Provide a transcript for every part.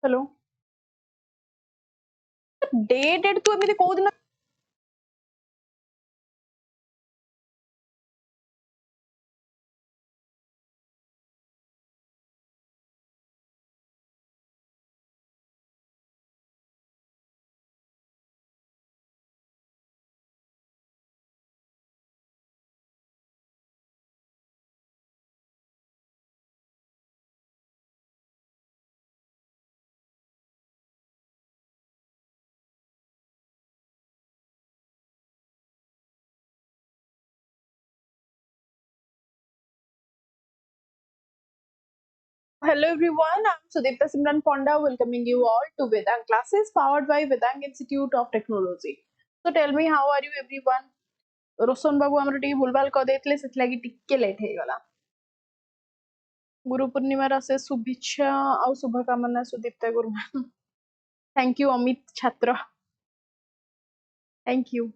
Hello date तू एमती कौ दिन Hello everyone, I'm Sudipta Simran Ponda welcoming you all to Vedang classes powered by Vedang Institute of Technology. So tell me how are you everyone? रोशन बाबू हमर T भूलभाल कर देतले सेत लागि टिके late हे गला गुरु पूर्णिमा से शुभेच्छा और शुभकामना सुदीप्ता गुरुमा थैंक यू अमित छात्र thank you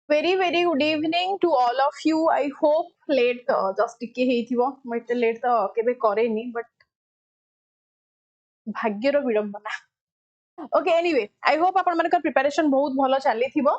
very good evening to all of you. I hope late just टिके हेइथिबो म एते लेट तो केबे करेनी बट भाग्यर विडंबना ओके एनीवे आई होप आपण मानकर प्रिपरेशन बहुत भलो चली थिबो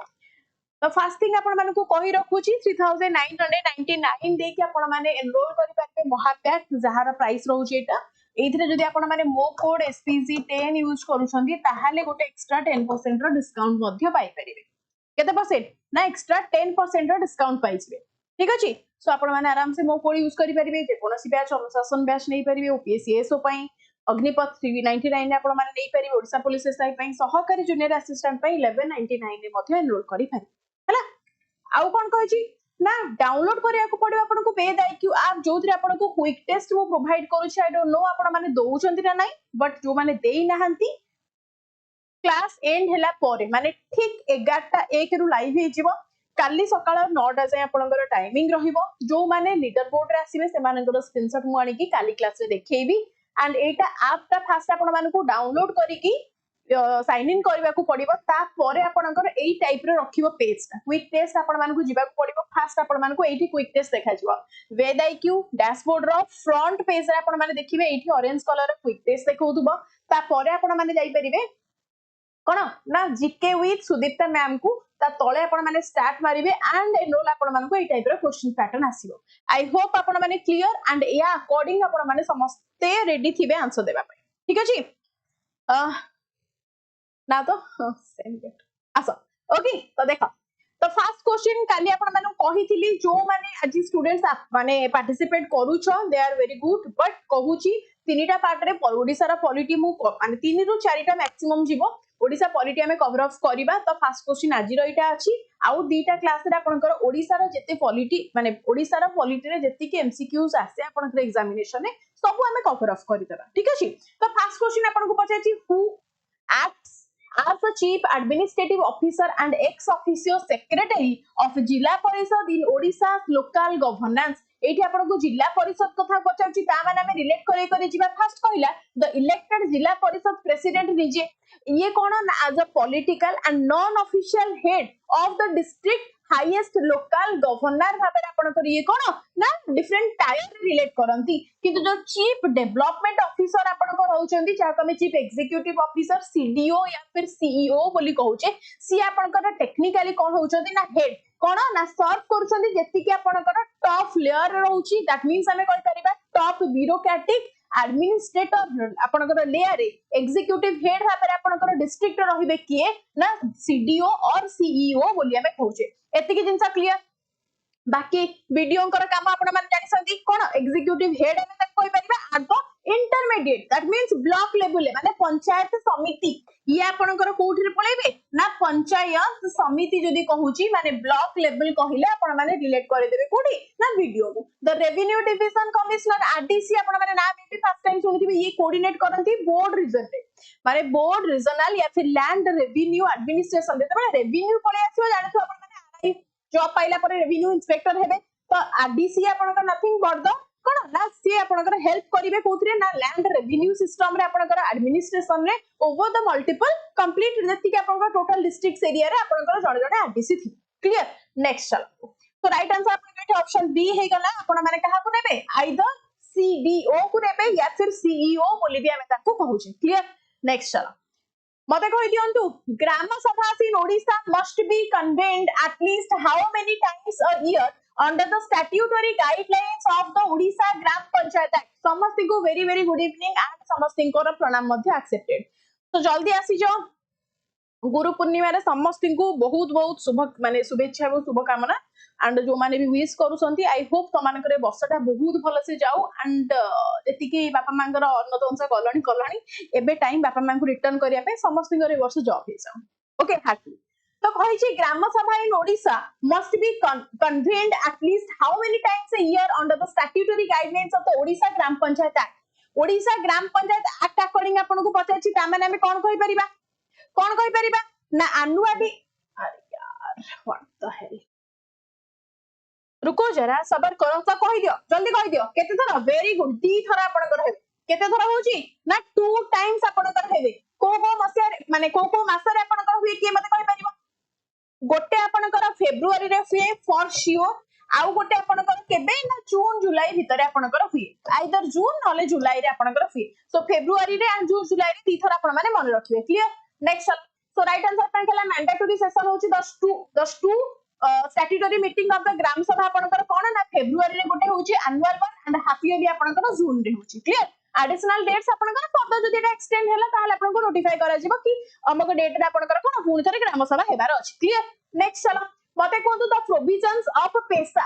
तो फर्स्ट थिंग आपण मानको कहि रखुची 3999 दे के आपण माने एनरोल करि पारे महापैक जहार प्राइस रहउची एटा एथिरे जदि आपण माने मो कोड एसपीजी 10 यूज करूछंदी ताहाले गोटे एक्स्ट्रा 10% रो डिस्काउंट मध्ये पाई परिबे केते परसेंट ना एक्स्ट्रा 10% रो डिस्काउंट पाइबे ठीक अछि सो आपण माने आराम से मो कोड यूज करि परिबे जे कोनोसी बैच अनुशासन बैच नै परिबे ओपीएससी एसओ पई अग्निपथ 399 ने आपण माने नै परिबे ओडिसा पुलिस एसआई पई सहकारी जूनियर असिस्टेंट पई 1199 ने मध्ये एनरोल करि पारे हला आउ कोन कहै छी ना डाउनलोड करिया को पड़िबो आपन को पेड आईक्यू ऐप जोथि आपन को क्विक टेस्ट मो प्रोवाइड करू छी आई डोंट नो आपन माने दोउचंती ना नाही बट जो माने देई नाहंती क्लास एंड हैला परे माने ठीक 11:01 रु लाइव हे जिवो काली सकाळ 9टा जाय आपनकर टाइमिंग रहिबो जो माने लीडर बोर्ड रे आसीबे से मानकर स्क्रीनशॉट मु आनी की काली क्लास रे देखैबी एंड एटा ऐप ता फास्ट आपन माने को डाउनलोड करी की साइन इन करबा को पड़िबो ता परे आपनकर एई टाइप रे रखिबो पेज ता क्विक टेस्ट आपन माने को जिबा को पड़िबो फास्ट आपन माने को एठी क्विक टेस्ट देखा जिवो वेद आईक्यू डैशबोर्ड रो फ्रंट पेज रे आपन माने देखिबे एठी ऑरेंज कलर रे क्विक टेस्ट देखौतबो ता परे आपन माने जाई परिबे कोन ना जीके विथ सुदीप्ता मैम को ता तळे आपण माने स्टार्ट मारिबे एंड एनरोल आपण माने को ए टाइप रो क्वेश्चन पैटर्न आसीबो आई होप आपण माने क्लियर एंड या अकॉर्डिंग आपण माने समस्ते रेडी थिबे आंसर देबा पे ठीक अछि ना तो सेंड इट आसो ओके तो देखो तो फर्स्ट क्वेश्चन काली आपण माने कहिथिली जो माने आज स्टूडेंट्स माने पार्टिसिपेट करूछो they are very good but कहूची तीनटा पार्ट रे ओडिसा रा पॉलिटी मु माने 3 रु 4टा मैक्सिमम जीवो ओडिसा पॉलिटी हमें कवर अप करबा तो फर्स्ट क्वेश्चन आज रइटा अछि आउ दीटा क्लास रे आपनकर ओडिसा रा जते पॉलिटी माने ओडिसा रा पॉलिटी रे जति के एमसीक्यूज आसे आपनकर एग्जामिनेशन में सब हमें कवर अप करि देबा ठीक अछि तो फर्स्ट क्वेश्चन आपन को पछाची who acts as the chief administrative officer and ex officio secretary of Jilla Parishad in Odisha's local governance एठी आपन को जिला परिषद कथा पचाउची ता माने हमें रिलेट करे जिबा फर्स्ट कहिला द इलेक्टेड जिला परिषद प्रेसिडेंट निजे ये कोन as a political and non official head of the district highest local governor भाबे आपन को ये कोन ना डिफरेंट टायर रिलेट करंती किंतु जो चीफ डेवलपमेंट ऑफिसर आपन को रहउचंती जा कमे चीफ एग्जीक्यूटिव ऑफिसर सीडीओ या फिर सीईओ बोली कहउचे सी आपन को टेक्निकली कोन होउचंती ना हेड कोन ना सर्व करूचंती जेति के आपन को टॉप लेयर रहउची दैट मींस हमें कहि परिबा टॉप ब्यूरोक्रेटिक एडमिनिस्ट्रेटर आपनकर लेयर एग्जीक्यूटिव हेड भाबे आपनकर डिस्ट्रिक्ट रहिबे किए ना सीडीओ और सीईओ बोली हमें कहउचे एति के जिंसा क्लियर बाकी वीडियो कर काम आपण माने जानि संती कोन एग्जीक्यूटिव हेड हमें तक कोइ परिबा आगो intermediate that means block level माने पंचायत समिति ये आपनकर कोठी रे पळेबे ना पंचायत समिति जदी कहूची माने ब्लॉक लेवल कहिले आपण माने रिलेट करे देबे कोठी ना वीडियो को the revenue division commissioner RDC आपण माने नाम एबी फर्स्ट टाइम सुनिथिबे ये कोऑर्डिनेट करंती बोर्ड रीजन रे माने बोर्ड रीजनल या फिर लैंड रेवेन्यू एडमिनिस्ट्रेशन देते माने रेवेन्यू पळे आसीबो जानिथो आपण माने जॉब पाइला पर रेवेन्यू इंस्पेक्टर हेबे तो आरडीसी आपनकर नथिंग बट द कोन ना सी आपनकर हेल्प करिवे कोथरे ना लैंड रेवेन्यू सिस्टम रे आपनकर एडमिनिस्ट्रेशन रे ओवर द मल्टीपल कंप्लीट जति के आपनकर टोटल डिस्ट्रिक्ट एरिया रे आपनकर जण जण आरडीसी थी क्लियर नेक्स्ट चलो तो राइट आंसर आपनकर ऑप्शन बी हे गला आपण माने कहा को नेबे आइदर CDO को नेबे या फिर CEO बोली भी हमें ताको कहूचे क्लियर नेक्स्ट चलो मते कहि दियंतु ग्राम सभा in Odisha must be convened at least how many times a year under the statutory guidelines of the Odisha Gram Panchayat Act समस्ती को very good evening and समस्ती को प्रणाम मध्य accepted तो जल्दी आसी जाओ गुरु पूर्णिमा रे समस्त को बहुत शुभ माने शुभेच्छा और शुभकामना एंड जो माने भी विश करूसंती आई होप तमानकर वर्षटा बहुत भल से जाऊ एंड जतिके बापा मांगर अन्नदंश कलणी एबे टाइम बापा मां को रिटर्न करिया पे समस्त वर्ष जॉब हे जाऊ ओके हैप्पी तो कहि छी Gram Sabha in Odisha must be convened at least how many times a year under the statutory guidelines of the Odisha Gram Panchayat act Odisha Gram Panchayat act according आपन को पचाछि ता माने हम कोन कहि परिबा कौन कहि परिबा ना एनुअली अरे यार व्हाट द हेल रुको जरा सबर करो तो कहि दियो जल्दी कहि दियो केते थरा वेरी गुड दी थरा आपन कर हेबे केते थरा होची ना 2 टाइम्स आपन कर हेबे को मसिया माने को मास रे आपन कर हुए के मते कहि परिबा गोटे आपन कर फेब्रुअरी रे हुए फॉर श्योर आउ गोटे आपन कर केबे ना जून जुलाई भीतर आपन कर हुए आइदर जून नले जुलाई रे आपन कर हुए सो फेब्रुअरी रे एंड जून जुलाई रे दी थरा आपन माने मन रखिबे clear next so right answer पन केला मैंडेटरी सेशन होची 10 statutory meeting of the ग्राम सभा आपनकर कोन ना फेब्रुअरी रे गोटे होची annual one and half yearly आपनकर जून रे होची क्लियर एडिशनल डेट्स आपनकर पद जदि एटा एक्सटेंड होला ताले आपनको नोटिफाई करा जिवो कि अमक डेट रे आपनकर कोन पुणी थरे ग्राम सभा हेबार अछि क्लियर नेक्स्ट चलो मते कोंतु द प्रोविजंस ऑफ पेसा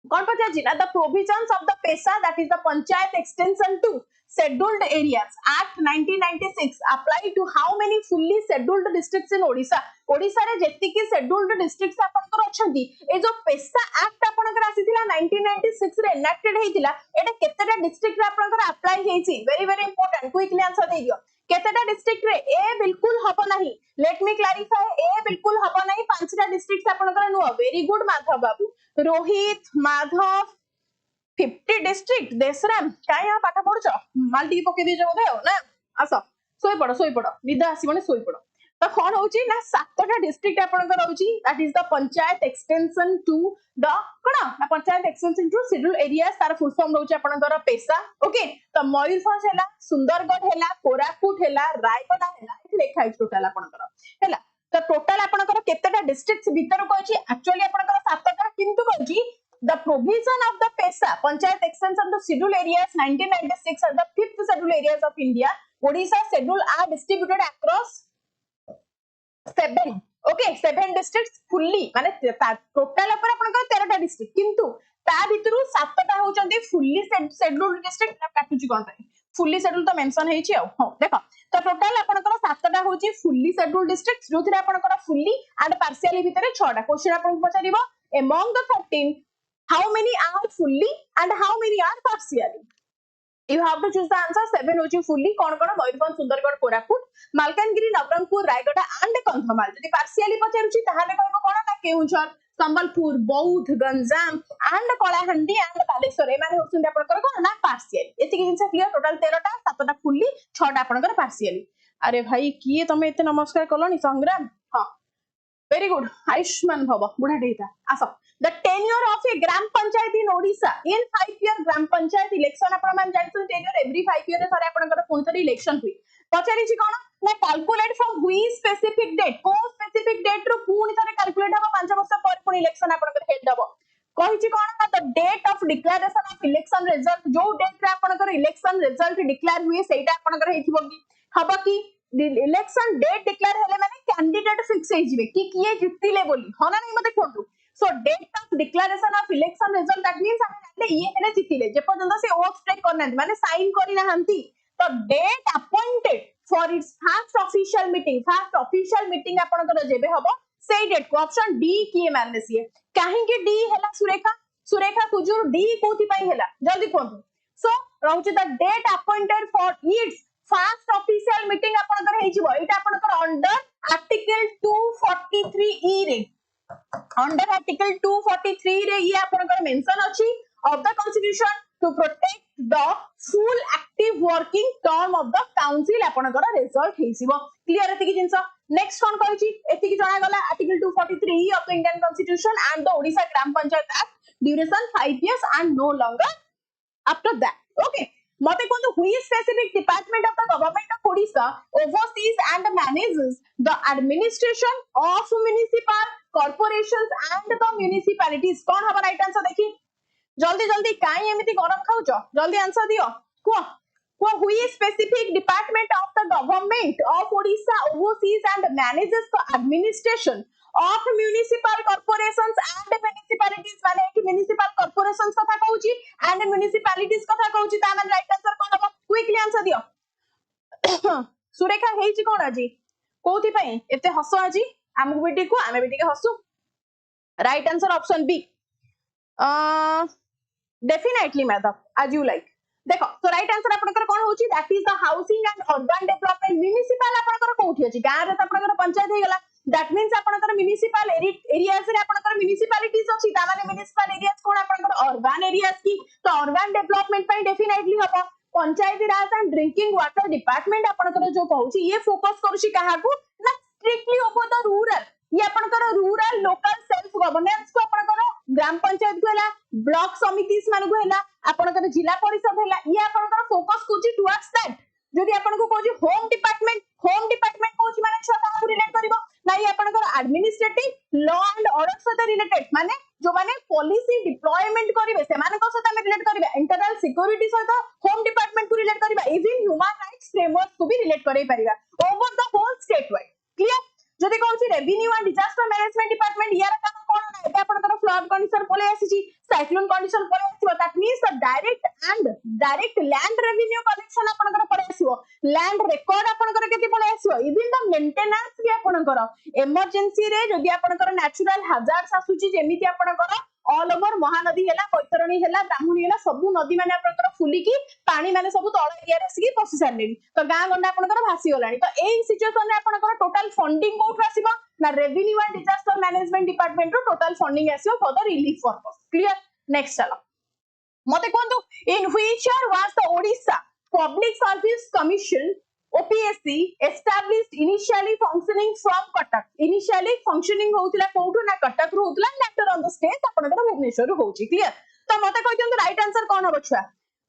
कौन पता जी ना the provisions of the PESA that is the panchayat extension to scheduled areas act 1996 apply to how many fully scheduled districts in odisha odisha रे जेति की scheduled districts आपनकर अछंती ए जो पेसा एक्ट आपनकर आसीथिला 1996 रे एनेक्टेड हेतिला एटा केतेटा डिस्ट्रिक्ट रे आपनकर अप्लाई हेछि वेरी इंपोर्टेंट क्विकली आंसर दे दियो केतेटा डिस्ट्रिक्ट रे ए बिल्कुल हबो नाही लेट मी क्लैरिफाई ए बिल्कुल हबो नाही पांचटा डिस्ट्रिक्ट आपनकर नुवा वेरी गुड माधव बाबू रोहित माधव 50 डिस्ट्रिक्ट देशराम काय या पाठ पढुछ माल्टी पके दिजो बोधे हो ना आसो सोई पड़ो निदा आसीबने सोई पड़ो तो कोन होची ना सातटा डिस्ट्रिक्ट आपनकर होची that is the panchayat extension to the कोन ना panchayat extension to scheduled areas तार फुल फॉर्म होची आपनकर पेसा ओके तो मयूरभंज हैला सुंदरगढ़ हैला कोरापुट हैला रायगढ़ हैला इथे लेखा है टोटल आपनकर हैला तो टोटल आपनकर केतेटा डिस्ट्रिक्ट्स भीतर को अछि एक्चुअली आपनकर सातटा किंतु कहजी the provision of the PESA Panchayat Extension to Schedule Areas 1996 are the 5th schedule areas of India. Odisha schedule are distributed across 7 okay 7 districts fully माने टोटल पर अपन का 13टा डिस्ट्रिक्ट किंतु ता भितरु 7टा होचंदी fully scheduled district काटुची कोन रे fully scheduled तो mention हेची हो देखो तो टोटल अपन का 7टा होची fully scheduled districts जोथिरे अपन का fully and partially भितरे 6टा क्वेश्चन अपन को पचारिबो among the 13 how many are fully and how many are partially you have to choose the answer 7 होची fully cone Mayurbhanj Sundargarh Koraput Malkangiri Nabarangpur Raigarh and Kandhamal जदि partially पचारुची ताहाले कहबो कोन ना केउंझर संबलपुर बौद्ध गंजाम and कलाहांडी and बालेश्वर ए माने होसुंदी आपनकर कोन ना partially एति कि जिंस क्लियर टोटल 13टा 7टा fully 6टा आपनकर partially अरे भाई किए तमे एते नमस्कार कलोनी संग्राम हां वेरी गुड आयुष्मान भव बुढ़ा डेटा आसो the tenure of a gram panchayat in odisha in 5 year gram panchayat election आपण मान जानछन tenure every 5 year रे थरे आपनकर कोन थरी इलेक्शन हुई पचारि छी कोन ना calculate from which specific date को स्पेसिफिक डेट रो पूनी थरे कैलकुलेट हबो 5 वर्ष पर पूनी इलेक्शन आपनकर हेल्ड हबो कहि छी कोन ना the date of declaration of election result जो डेट रे आपनकर इलेक्शन रिजल्ट डिक्लेयर हुई सेटा आपनकर हेथिबो कि हबो कि इलेक्शन डेट डिक्लेयर हेले माने कैंडिडेट फिक्स हे जिवे कि किए जितिले बोली होना नहीं मते Kondu so date of declaration of election result that means हमें जानले ये हेले जितिले जे पर्यंत से वोट स्ट्राइक करना माने साइन करी नाहंती तो date appointed for its first official meeting आपनकर जेबे हबो सेई डेट को ऑप्शन डी किए मानले सिए काहे के डी हेला सुरेखा कुजुर डी कोथि पई हेला जल्दी कोंतु सो रहउची the date appointed for its first official meeting आपनकर हेजिबो एटा आपनकर अंडर आर्टिकल 243 ई रे under article 243 रे ये आपनकर मेंशन अछि of the constitution to protect the full active working term of the council आपनकर रिजल्ट हेसिबो क्लियर एति कि जिंस नेक्स्ट कोन कहै छी एति कि जणा गला article 243 of the Indian constitution and the Odisha Gram Panchayat Act duration 5 years and no longer After that, okay, mate kondu which specific department of the government of Odisha oversees and manages the administration of municipal corporations and the municipalities? कौन हमारा right answer देखी जल्दी जल्दी काई एमिति गरम खाउछ जल्दी answer दियो कुह कुह which specific department of the government of Odisha oversees and manages the administration of municipal corporations and municipalities माने कि municipal corporations कथा कहूची and municipalities कथा कहूची ता माने राइट आंसर कोन हबो क्विकली आंसर दियो सुरेखा हेची कोन आजी कोथि पई एते हसो आजी हमहु बेटी को आमे बेटी के हसु right answer option B definitely madam as you like देखो तो राइट आंसर आपनकर कोन होची that is the housing and urban development municipal आपनकर कोठी अछि गां रे आपनकर पंचायत हे गला दैट मींस आपनकर म्युनिसिपल एरियाज रे आपनकर म्युनिसिपैलिटीज अछि ता माने म्युनिसिपल एरियाज कोन आपनकर अर्बन एरियाज की तो अर्बन डेवलपमेंट पई डेफिनेटली हबो पंचायती राज एंड ड्रिंकिंग वाटर डिपार्टमेंट आपनकर जो कहूची ये फोकस करूची काहा को ना स्ट्रिक्टली ओवर द रूरल ये आपनकर रूरल लोकल सेल्फ गवर्नेंस को आपनकर ग्राम पंचायत को हला ब्लॉक समितिस मान को हला आपनकर जिला परिषद हला ये आपनकर फोकस कोची टुवर्ड्स दैट जदि आपन को कोची होम डिपार्टमेंट कोची माने छटा को रिलेट करबो ना ये आपनकर एडमिनिस्ट्रेटिव लॉ एंड ऑर्डर से रिलेटेड माने जो माने पॉलिसी डिप्लॉयमेंट करिवे से माने को से रिलेट करिवे इंटरनल सिक्योरिटी सहित होम डिपार्टमेंट को रिलेट करिवा इवन ह्यूमन राइट्स फ्रेमवर्क को भी रिलेट करै परिबा over the whole state wide clear जदि कहूची revenue and disaster management department यार काम कोन ना एबे आपनकर फ्लड कंडीशन पळे आसीची साइक्लोन कंडीशन पळे आसीबो that means the direct land revenue collection आपनकर पळे आसीबो लैंड रिकॉर्ड आपनकर केति पळे आसीबो इवन द मेंटेनेंस भी आपनकर इमरजेंसी रे जदि आपनकर नेचुरल हैजार्ड्स आसुची जेमिति आपनकर ऑल ओवर महानदी हेला बैतरणी हेला ब्राह्मणी हेला सब नदी माने आपनकर फुली की पानी माने सब तळ एरिया रे सिकी पसी सारलेनी तो गां गंडा आपनकर भासी गलानी तो एई सिचुएशन रे आपनकर टोटल फंडिंग कोठ आसीबो ना revenue and disaster management department रो टोटल फंडिंग आसीबो for the relief purpose clear next चलो मते कोंतु in which year was the Odisha public service commission OPSC established initially functioning from Cuttack initially functioning होउतला कोठु ना कटक रो होउतला लेटर ऑन द स्टेज आपनकर भुवनेश्वर रो होउची क्लियर तो मते कहि दियौ राइट आंसर कोन हबो छुआ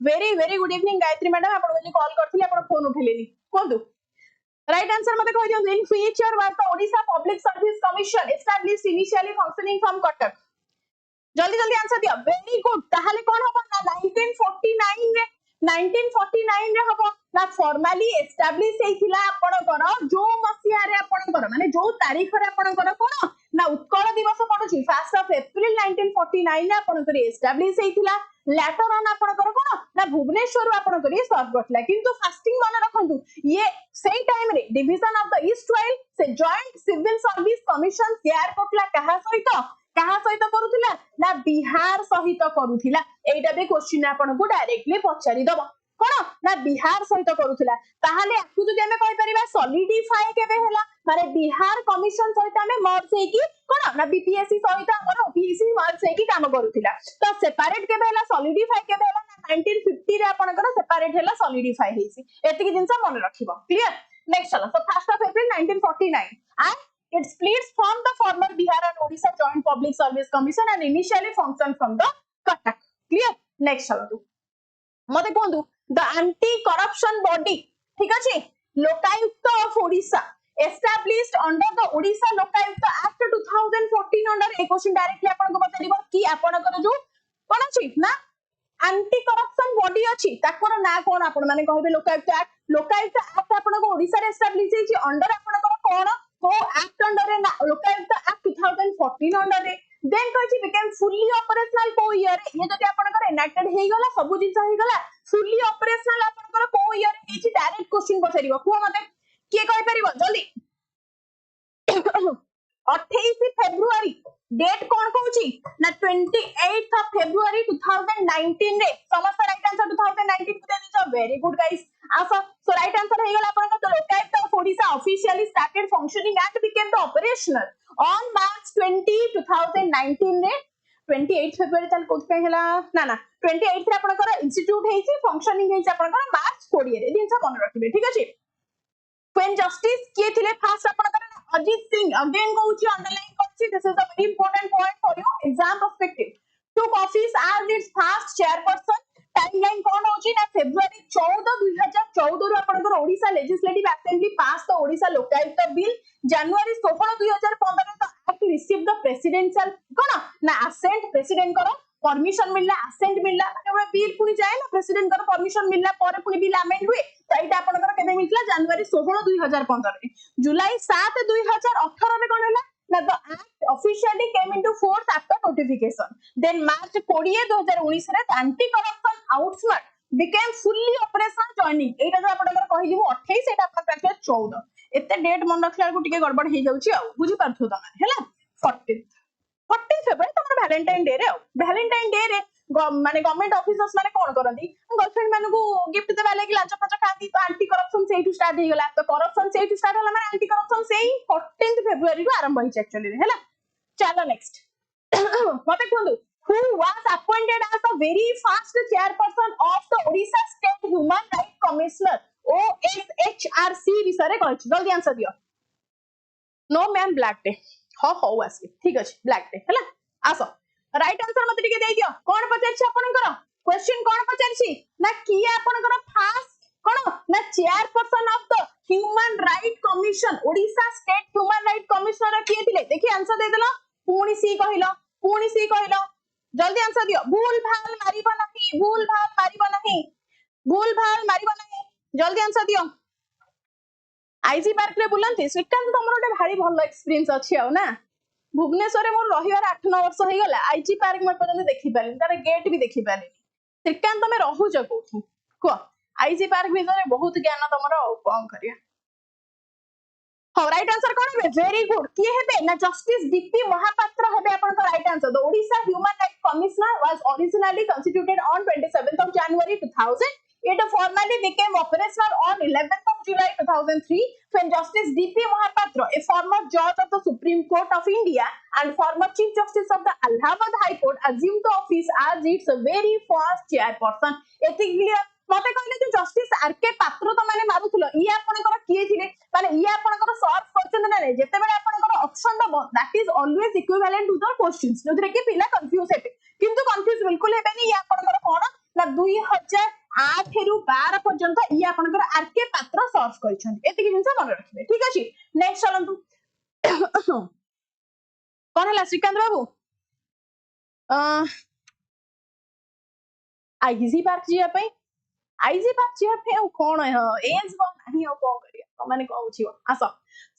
very good evening Gayatri madam आपन जे कॉल करथिले आपन फोन उठेलेनी कोंतु राइट आंसर मते कहि दियौ इन which year was the Odisha public service commission established initially functioning from Cuttack जल्दी जल्दी आंसर दियो वेरी गुड ताहाले कोन हबो ना 1949 रे हबो ना फॉर्मली एस्टैब्लिश हेइथिला आपनकर जो मसिया रे आपनकर माने जो तारीख रे आपनकर कोन ना उत्कल दिवस पडुची 1 अप्रैल 1949 रे आपनकर एस्टैब्लिश हेइथिला लेटर ऑन आपनकर कोन ना भुवनेश्वर आपनकर सर्व करथला किंतु फास्टिंग मन रखंतु ये सेही टाइम रे division of the east while say joint civil service commission share करथला कहा सहित करूथिला ना बिहार सहित करूथिला एटा बे क्वेश्चन आपन को डायरेक्टली पचारि दबो कोन ना बिहार सहित करूथिला ताहाले आकु जदि हमें कहि परिबा सॉलिडिफाई केबे हला माने बिहार कमिशन सहित हमें मर्ज हे कि कोन ना बीपीएससी सहित हमर ओपीएससी मर्ज हे कि काम करूथिला तो सेपरेट केबे हला सॉलिडिफाई केबे हला 1950 रे आपन कर सेपरेट हला सॉलिडिफाई हेसी एतिकी जिंस मन रखिबो क्लियर नेक्स्ट चलो so 1 April 1949 and it splits from the former Bihar and Odisha Joint Public Service Commission and initially functioned from the Cuttack. Clear? Next चलो तू मते कोंदु the anti corruption body ठीक अछि Lokayukta of Odisha established under the Odisha Lokayukta Act 2014 under a question directly आपन को बतलिबो कि आपन कर जो कोन अछि ना एंटी करप्शन बॉडी अछि ताकर ना कोन आपन माने कहबे लोकायुक्त एक्ट आपन को ओडिसा रे एस्टैब्लिश हेछि अंडर आपन को कोन को एक्ट अंडर रे लोकायुक्त एक्ट 2014 अंडर रे देन कहछि बिकेम फुल्ली ऑपरेशनल को ईयर ये जदि आपन को एनेक्टेड हेइ गला सब जिंस हेइ गला फुल्ली ऑपरेशनल आपन को ईयर हेछि डायरेक्ट क्वेश्चन पछरिबो को मते के कहि परिबो जल्दी 28 फेब्रुआरी डेट कोन कहूची ना 28 ऑफ फेब्रुआरी 2019 रे समस्त राइट आंसर 2019 को दे दिजो वेरी गुड गाइस आसो सो राइट आंसर हे गला आपन को Lokayukta of Odisha officially started functioning and became the operational on March 20 2019 रे 28 फेब्रुआरी ताल कोत पे हला ना 28 रे आपन को इंस्टीट्यूट हेछि फंक्शनिंग हेछि आपन को मार्च 20 रे दिन से मन रखिबे ठीक अछि when justice किए थिले फास्ट आपन को अजीत सिंह अगेन कहूची अंडरलाइन करछि this is a very important point for your exam perspective took office as its first chairperson timeline 2014 रु आपनकर Odisha legislative assembly pass the Odisha Lokayukta bill January 16 2015 the act receive the presidential कोन ना assent president करो permission मिलला assent मिलला माने bill पुनी जाए ना प्रेसिडेंट कर परमिशन मिलला पर पुनी बिल अमेंड हुए तो एटा आपनकर केबे मिलला जनवरी 16 2015 रे जुलाई 7 2018 रे कोन हला ना the act officially came into force after notification. Then March 20 2019 रे anti corruption outsmart became fully operational joining. एटा जो आपनकर कहली मु 28 एटा आपन प्रैक्टिस 14 एते डेट मन रखला को टिके गड़बड़ हे जाउची आ बुझी पारथु त हैला 14 फेब्रुआरी तमर वैलेंटाइन डे रे वैलेंटाइन डे रे माने गवर्नमेंट ऑफिसर्स माने कोन करंदी गर्लफ्रेंड माने को गिफ्ट देबा लागि लांच फाच खाती तो एंटी करप्शन से ही स्टार्ट हे गला तो करप्शन से ही स्टार्ट होला माने एंटी करप्शन से ही 14 फेब्रुआरी को आरंभ होई एक्चुअली रे हैला चलो नेक्स्ट मते कोंदु who was appointed as the very first chairperson of the Odisha State Human Rights Commissioner OSSRC विषय रे कहछि जल्दी आंसर दियो नो मैम ब्लैक डे हो आसी ठीक अछि ब्लैक डे हैला आसो राइट आंसर मते टिके देई दियो कोन पचारछि आपनकर क्वेश्चन कोन पचारछि ना किया आपनकर फास्ट कोन ना chairperson of the human right commission Odisha state human right commissioner किए थिले देखि आंसर दे देलो पुणी सी कहिलो जल्दी आंसर दियो भूल भाल मारिबो नहीं जल्दी आंसर दियो आईजी पार्क रे बुलंती श्रीकांत तमरो ଗୋଟେ भारी भलो एक्सपीरियंस अछि आ ना भुवनेश्वर मोर रहिवार 8-9 वर्ष हो गला आईजी पार्क में पर्यंत देखि पालिन तार गेट भी देखि पालिन श्रीकांत में रहूज कोठी को आईजी पार्क भीतर बहुत ज्ञान तमरो कोन करिया हो राइट आंसर कोन बे वेरी गुड किए हेबे ना जस्टिस डीपी महापात्र हेबे आपन का right answer the Odisha human right commissioner was originally constituted on 27th of January 2000. It formally became operational on 11th of July 2003 when Justice D.P. Mohapatra, a former judge of the Supreme Court of India and former Chief Justice of the Allahabad High Court, assumed the office as its very first chairperson. Ethically, मते कहले जे justice R K पात्र तो माने मारुथलो ई आपनकर किए थिले माने ई आपनकर सॉल्व करछन ना नै जेते बेले आपनकर ऑप्शन दबो that is always equivalent to the questions जोदरे के पिला कंफ्यूज हेते किंतु कंफ्यूज बिल्कुल हेबेनी ई आपनकर कोन ना 2008 रु 12 पर्यंत ई आपनकर आरके पात्र सॉल्व करछन एतिक जिंस मन रखिबे ठीक अछि नेक्स्ट चलंतु कोन हला श्रीकांत बाबू आईजी पार्क जिया पई आईजी पार्क जिया पे कोन एज को नहीं हो कोन करिया माने को होछि आसो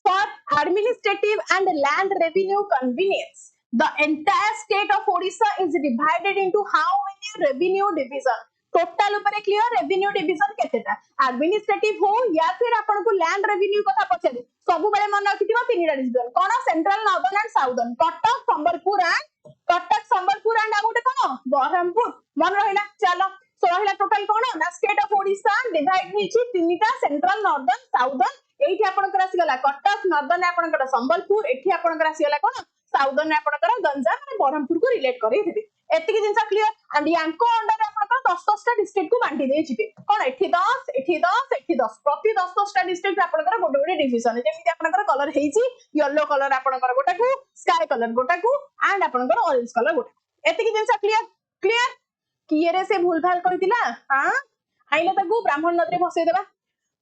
for administrative and land revenue convenience the entire state of Odisha is divided into how many revenue division total ऊपर क्लियर रेवेन्यू डिवीजन केतेटा एडमिनिस्ट्रेटिव हो या फिर आपन को लैंड रेवेन्यू कथा पछरे सब बेले मन रखिथिबो तीनटा डिवीजन कोन central northern and southern Cuttack Sambalpur and आगोटे कोन बरहमपुर मन रहिला चलो सो रहिला टोटल कोन ना स्टेट ऑफ ओडिशा डिवाइड हिची तीनटा सेंट्रल नॉर्दर्न साउदर्न एठी आपन कर आसी गला कटक नॉर्दर्न आपन कर संबलपुर एठी आपन कर आसी गला कोन साउदर्न आपन कर गंजाम माने बरहमपुर को रिलेट करै हेबे एतिक जिंसा क्लियर एंड यांको अंडर आपन कर 10 टा डिस्ट्रिक्ट को बांटी दे जिबे कोन एठी 10 प्रति 10 टा डिस्ट्रिक्ट आपन कर गोटे गोटे डिवीजन जेमिति आपन कर कलर हेची येलो कलर आपन कर गोटा को स्काई कलर गोटा को एंड आपन कर ऑरेंज कलर गोटा एतिक जिंसा क्लियर किए रे से भूल भाल कहितिला हां आइले ताकू ब्राह्मण नदरे फसै देबा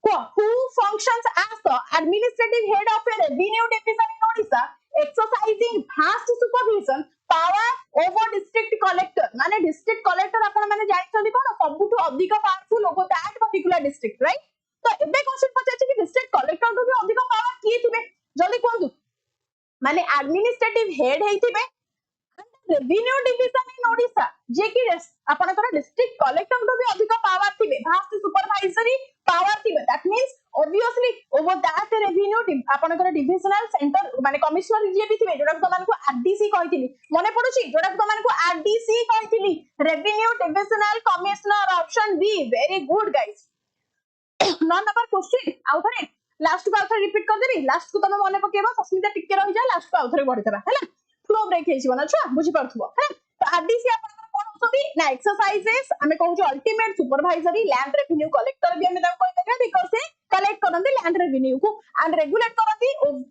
who functions as the administrative head of a revenue division in Odisha exercising vast supervision power over district collector माने district collector आपण माने जाइछथि कोन सबुठु अधिक powerful over that particular district right तो एबे क्वेश्चन पछाछि कि डिस्ट्रिक्ट कलेक्टर तो भी अधिक पावर किए थिबे जल्दी कोंदु माने एडमिनिस्ट्रेटिव हेड हेतिबे रेवेन्यू डिविजन इन ओडिशा जे कि आपनकर डिस्ट्रिक्ट कलेक्टर तो भी अधिक पावर थिबे भास्ट सुपरवाइजरी पावर थिबे that means obviously over that revenue आपनकर डिविजनल सेंटर माने कमिश्नर जे भी थिबे जोडा तमान को आरडीसी कहिथिली मने पडुची जोडा तमान को आरडीसी कहिथिली revenue divisional commissioner option B very good guys non number question आउथरे लास्ट को आउथरे रिपीट कर देबी लास्ट को तमे मने पकेबो सस्मिता टिके रहि जा लास्ट को आउथरे बढ़ि देबा हैला फ्लो ब्रेक हे जीवन अच्छा बुझी पारथुबो है तो आरडीसी आपन कोन होसबी ना एक्सरसाइजेस हमें कहू जो ultimate supervisory land revenue collector भी हमें ताको कहबे बिकॉज़ से कलेक्ट करन दी लैंड रेवेन्यू को एंड रेगुलेट करन दी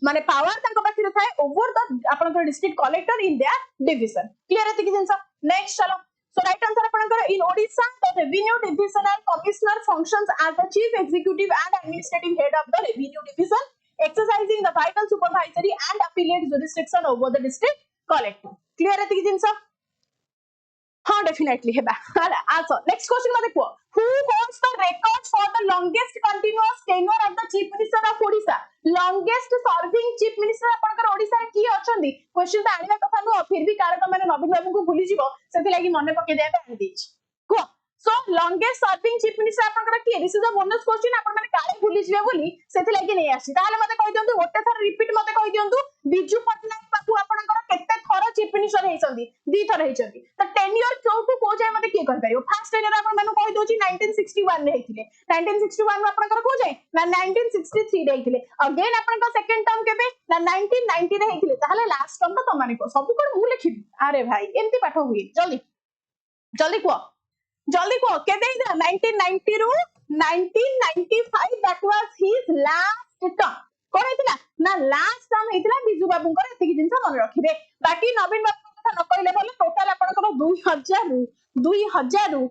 माने पावर ताको पाखिर थाए ओवर द आपन district collector in their division clear है कि जिंसा नेक्स्ट चलो So right answer apanakara in Odisha the revenue divisional commissioner functions as the chief executive and administrative head of the revenue division, exercising the vital supervisory and appellate jurisdiction over the district collective. Clear एतिकी जिंस? हाँ definitely हेबा हाला answer next question मते को who holds the records for the longest continuous tenure of the chief minister of Odisha? longest serving chief minister आपनकर ओडिसा की अछंदी question त आनिबा कथा no फिर भी कार त माने नवीन बाबू को भूली जिवो सेति लागि मने पके देया पे आनि देछि को सो longest serving chief minister आपनकर की this is a bonus question आपन माने काले भूली जिवे बोली सेति लागि नै आसी ताले मते कहि दियंतु ओटे थर रिपीट मते कहि दियंतु बिजू पटनायक बाबू आपनकर केते थर चीफ मिनिस्टर हेइसंदी दी थर हेइसंदी त टेन्योर चौकु को जाय मते के कर परियो फर्स्ट टेन्योर आपन माने कहि दोची 1961 रे हेइथिले 1961 आपनकर को जाय ना 1963 रे हेइथिले अगेन आपनकर सेकंड टर्म केबे ना 1990 रे हेइथिले ताले लास्ट टर्म त तमाने को सब कोन मु लिखिबी अरे भाई एंती पाठ हुई जल्दी जल्दी को केते इदा 1990 रु 1995 that was his last term कोन हेतिला ना लास्ट टर्म हेतिला बिजू बाबू को एतिकी जिंस मन रखिबे बाकी नवीन बाबू कथा न कहले बोले टोटल आपनकर 2000 रु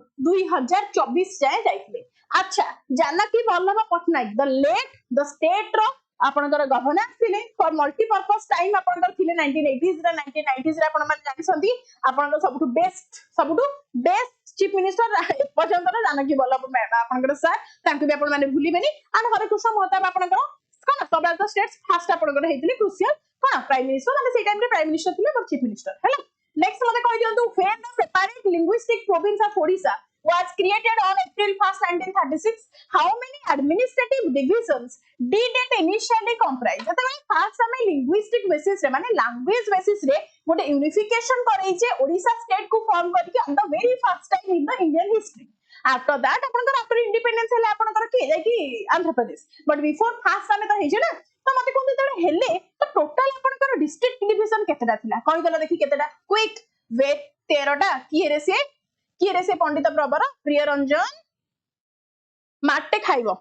2024 जाय जाइथिले अच्छा Janaki Vallabh Patnaik the late the state रो आपनकर गवर्नर थिले फॉर मल्टीपर्पस टाइम आपनकर थिले 1980s रे 1990s रे आपन माने जानि संदी आपनकर सबटु बेस्ट चीफ मिनिस्टर पर्यंत जानकी वल्लभ आपनकर सर तांकु भी आपन माने भूलिबेनी एंड हरे कृष्ण महताब आपनकर कोन सब द स्टेट्स फास्ट आपनकर हेतिले क्रुशियल कोन प्राइम मिनिस्टर माने से टाइम रे प्राइम मिनिस्टर थिले पर चीफ मिनिस्टर हैला नेक्स्ट मते कहि दियंतु when the separate linguistic province of Odisha was created on April 1st 1936 how many administrative divisions did it initially comprise जते फास्ट हमें linguistic basis रे माने language basis रे गोटे unification करई जे ओडिशा स्टेट को फॉर्म करके on the very first time in the Indian history after that आपनकर आफ्टर इंडिपेंडेंस हेले आपनकर के जाय कि Andhra Pradesh but before fast हमें तो हे जे ना तो मते कोन तळे हेले तो टोटल आपनकर डिस्ट्रिक्ट डिवीजन केतेटा थिला कहि दला देखि केतेटा क्विक वेट 13टा किए रे से पंडित प्रवर प्रिय रंजन माटे खाइबो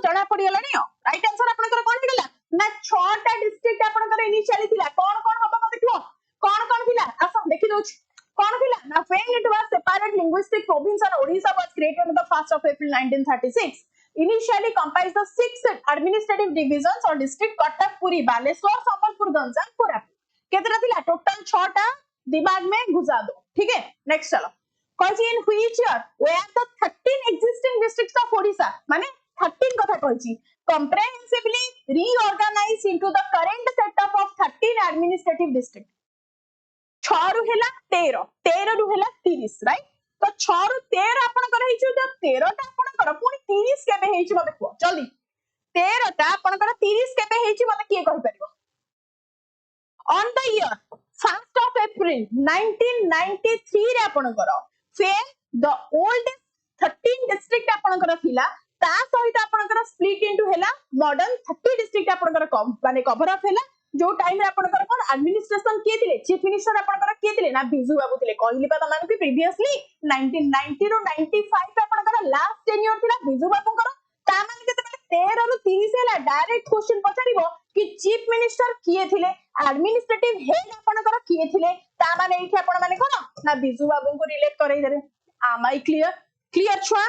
जणा पड़ी गलानी राइट आंसर आपनकर कोन हिला ना 6टा डिस्ट्रिक्ट आपनकर इनिशियली थिला कोन हबो मते देखो कोन थिला आसा देखि दोछ कोन थिला ना when it was separate linguistic province and Odisha was created on the 1st of April 1936 initially comprised the 6 administrative divisions or district Cuttack Puri Baleshwar Sambalpur Ganjam Koraput केतेटा थिला टोटल 6टा दिमाग में घुसा दो ठीक है नेक्स्ट चलो कहि in which year were the 13 existing districts of Odisha माने 13 कथा कहि comprehensively reorganized into the current setup of 13 administrative district 6 रु हेला 13 रु हेला 30 राइट तो 6 रु 13 आपण कर हेछु तो 13 ता आपण कर पुनी 30 केबे हेछु मते को जल्दी 13 ता आपण कर 30 केबे हेछु मते के कहि परिबो on the year 1st of April 1993 रे आपनकर when the oldest 13 district आपनकर थिला ता सहित आपनकर split into हेला modern 30 district आपनकर माने कवर अप हेला जो टाइम रे आपनकर कोन एडमिनिस्ट्रेशन के थिले चीफ मिनिस्टर आपनकर के थिले ना बिजू बाबू थिले कहली पा तमान कि प्रीवियसली 1990 रो 95 आपनकर लास्ट टेन्योर थिला बिजू बाबूकर ता माने केते 13 रो 30 हेला डायरेक्ट क्वेश्चन पछारिबो कि चीफ मिनिस्टर किए थिले एडमिनिस्ट्रेटिव हेड आपनकर किए थिले ता माने एठी आपण माने कोन ना बिजू बाबू को रिलेट करई देरे am I क्लियर छुआ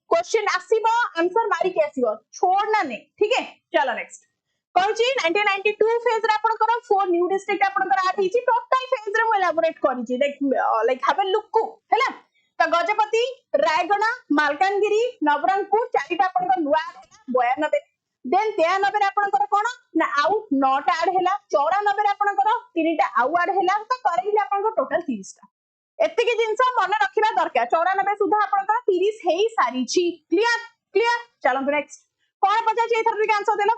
क्वेश्चन आसीबो आंसर मारी के आसीबो छोड़ ना ने ठीक है चलो नेक्स्ट कहछि 1992 फेज रे आपनकर 4 न्यू डिस्ट्रिक्ट आपनकर आ हिची टोटल फेज रे हम एलाबोरेट करिछि लाइक हैव अ लुक हैला त गजपति रायगढ़ मालकानगिरी नवरंगपुर चारिटा आपनकर नुआ 92 देन 93 रे आपनकर कोन ना आउ 9टा ऐड हैला 94 रे आपनकर 3टा आउ ऐड हैला त करेहिले आपनकर टोटल 30 टा एतिकी जिंस मन रखिबा दरकार 94 सुधा आपनकर 30 हेई सारी छी क्लियर चलो नेक्स्ट कोन पचा छी एथर के आंसर देलो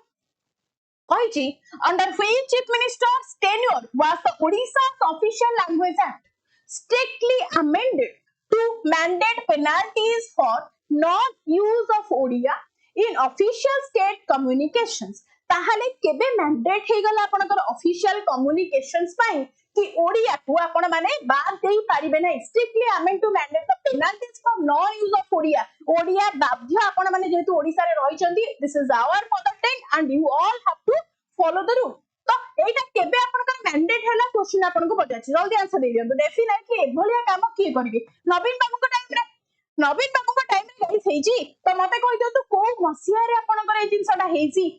कहिची under which chief minister's tenure was the Odisha's official language act strictly amended to mandate penalties for non-use of Odia in official state communications ताहाले केबे मैंडेट हे गला आपनकर ऑफिशियल कम्युनिकेशंस पाई कि ओडिया को आपण माने बाद देई पारिबे नै strictly amend to mandate the penalties for no use of Odia बाध्य आपण माने जेतु ओडिसा रे रहिचंदी this is our mother tongue and you all have to follow the rule तो एटा केबे आपनकर मैंडेट हैला क्वेश्चन आपनको पचाछि जल्दी आंसर दे दियौ डेफिनेटली एभलिया काम की करिवे नवीन बाबू को टाइम रे गाइस हेजी तो मते कहि दियौ तो को मसिया रे आपनकर ए जिंसटा हेजी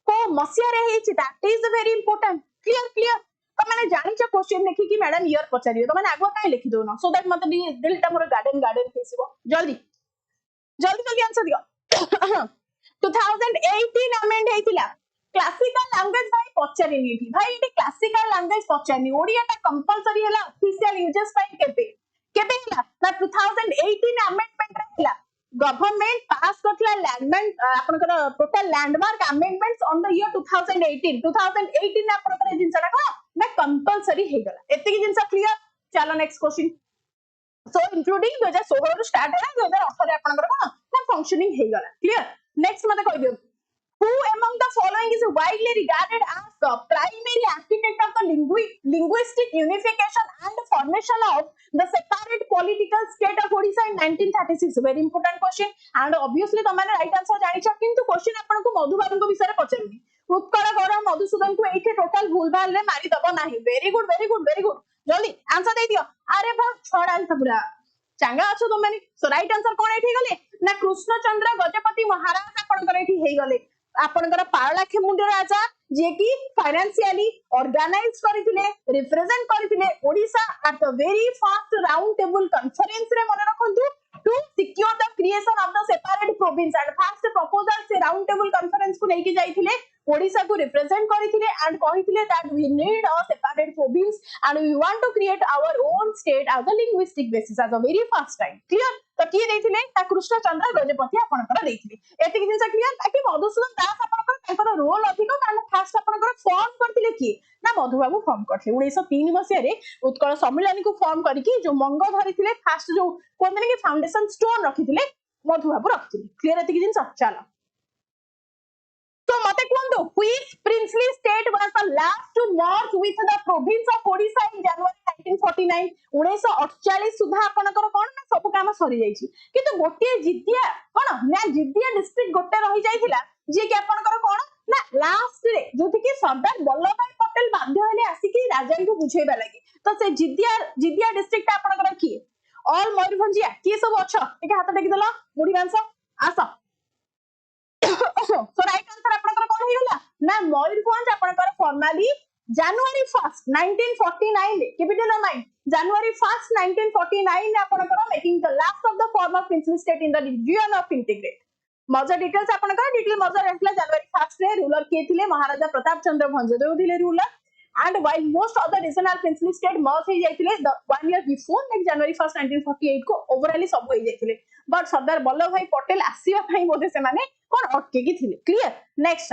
को मसिया रे hazy that is very important clear तो मैंने जानि छ क्वेश्चन देखि कि मैडम ईयर पचारियो तो मैंने आगो काई लिखि दो ना सो दैट मते दिलटा मोर गार्डन फेसिबो जल्दी आंसर दियो 2018 अमेंड हेतिला क्लासिकल लैंग्वेज भाई पचारिनी एठी भाई एठी क्लासिकल लैंग्वेज पचारिनी ओडियाटा कंपलसरी हैला ऑफिशियल यूजेस पाई केबे हैला ना 2018 अमेंडमेंट रहला गवर्नमेंट पास करथला लैंडमेंट आपनकर total landmark amendments on the year 2018 आपनकर जिंसटा को ना कंपलसरी हे गला एतिकी जिंस क्लियर चलो नेक्स्ट क्वेश्चन सो इंक्लूडिंग 2016 रो स्टार्ट हैला 2018 आपनकर को ना फंक्शनिंग हे गला क्लियर नेक्स्ट मते कहि दियो who among the following is widely regarded as the primary architect of the linguistic unification and formation of the separate political state of Odisha in 1936 very important question and obviously तमाने right answer जानि छ किंतु question आपन को मधुबाबू को विषय रे पछरनी उत्कल गौरव मधुसूदन को एठी टोटल भूल भाल रे मारी दबो नाही वेरी गुड जल्दी आंसर दे दियो अरे बा छोड़ आंसर पूरा चांगा अछो तुम माने सो राइट आंसर कोन एठी गले ना कृष्णचंद्र गजपति महाराज आपन कर एठी हे गले आपनकर पारलाखे मुंडे राजा जे की फाइनेंशियली ऑर्गेनाइज करथिले रिप्रेजेंट करथिले Odisha at the very first round table conference रे मन रखंतु to secure the creation of the separate province and first proposal से राउंड टेबल कॉन्फ्रेंस को लेके जाइथिले ओडिशा को रिप्रेजेंट करथिले एंड कहिथिले that we need a separate province and we want to create our own state as a linguistic basis as a very first time clear तो की देथिले ता कृष्णचंद्र गजपति आपनकर देथिले एतिक जिंस क्लियर ताकि मधुसूदन दास आपनकर ताकर रोल अधिक कारण फास्ट आपनकर फॉर्म करथिले की ना मधुबाबू फॉर्म करथिले 1903 मसिया रे उत्कल सम्मेलन को फॉर्म करके जो मंग धरिथिले फास्ट जो कोनने की फाउंडेशन स्टोन रखिथिले मधुबाबू रखिथिले क्लियर एतिक जिंस चला तो मते कोंदो which princely state was the last to merge with the province of Odisha in January 1949 1948 सुधा आपनकर कोन ना सब काम सरी जाईची किंतु गोटे जितिया कोन ना जितिया डिस्ट्रिक्ट गोटे रही जाईथिला जे कि आपनकर कोन ना लास्ट रे जोथि कि सरदार वल्लभ भाई पटेल बाध्य हेले आसी कि राजा को बुझेबा लागि तो से जितिया डिस्ट्रिक्ट आपनकर की ऑल मयूरभंजिया की सब अछ एके हाथ टेकी देला मुडी मांस आसा so right answer आपनकर कोन हिला ना मयूरभंज आपनकर फॉर्मली January 1st 1949 रे keep it in mind January 1st 1949 आपनकर making the last of the former princely state in the region of integrate मजा डिटेल्स आपनकर डिटेल मजा रहला January 1st रे रूलर के थिले महाराजा प्रताप चंद्र भंजदेव थिले ruler and while most other regional princely state merge हो जाइथिले the 1 year before like January 1st 1948 को overally सब हो जाइथिले but सरदार वल्लभ भाई पटेल आसीबा भाई बोधे से माने कोन अटके की थिले क्लियर नेक्स्ट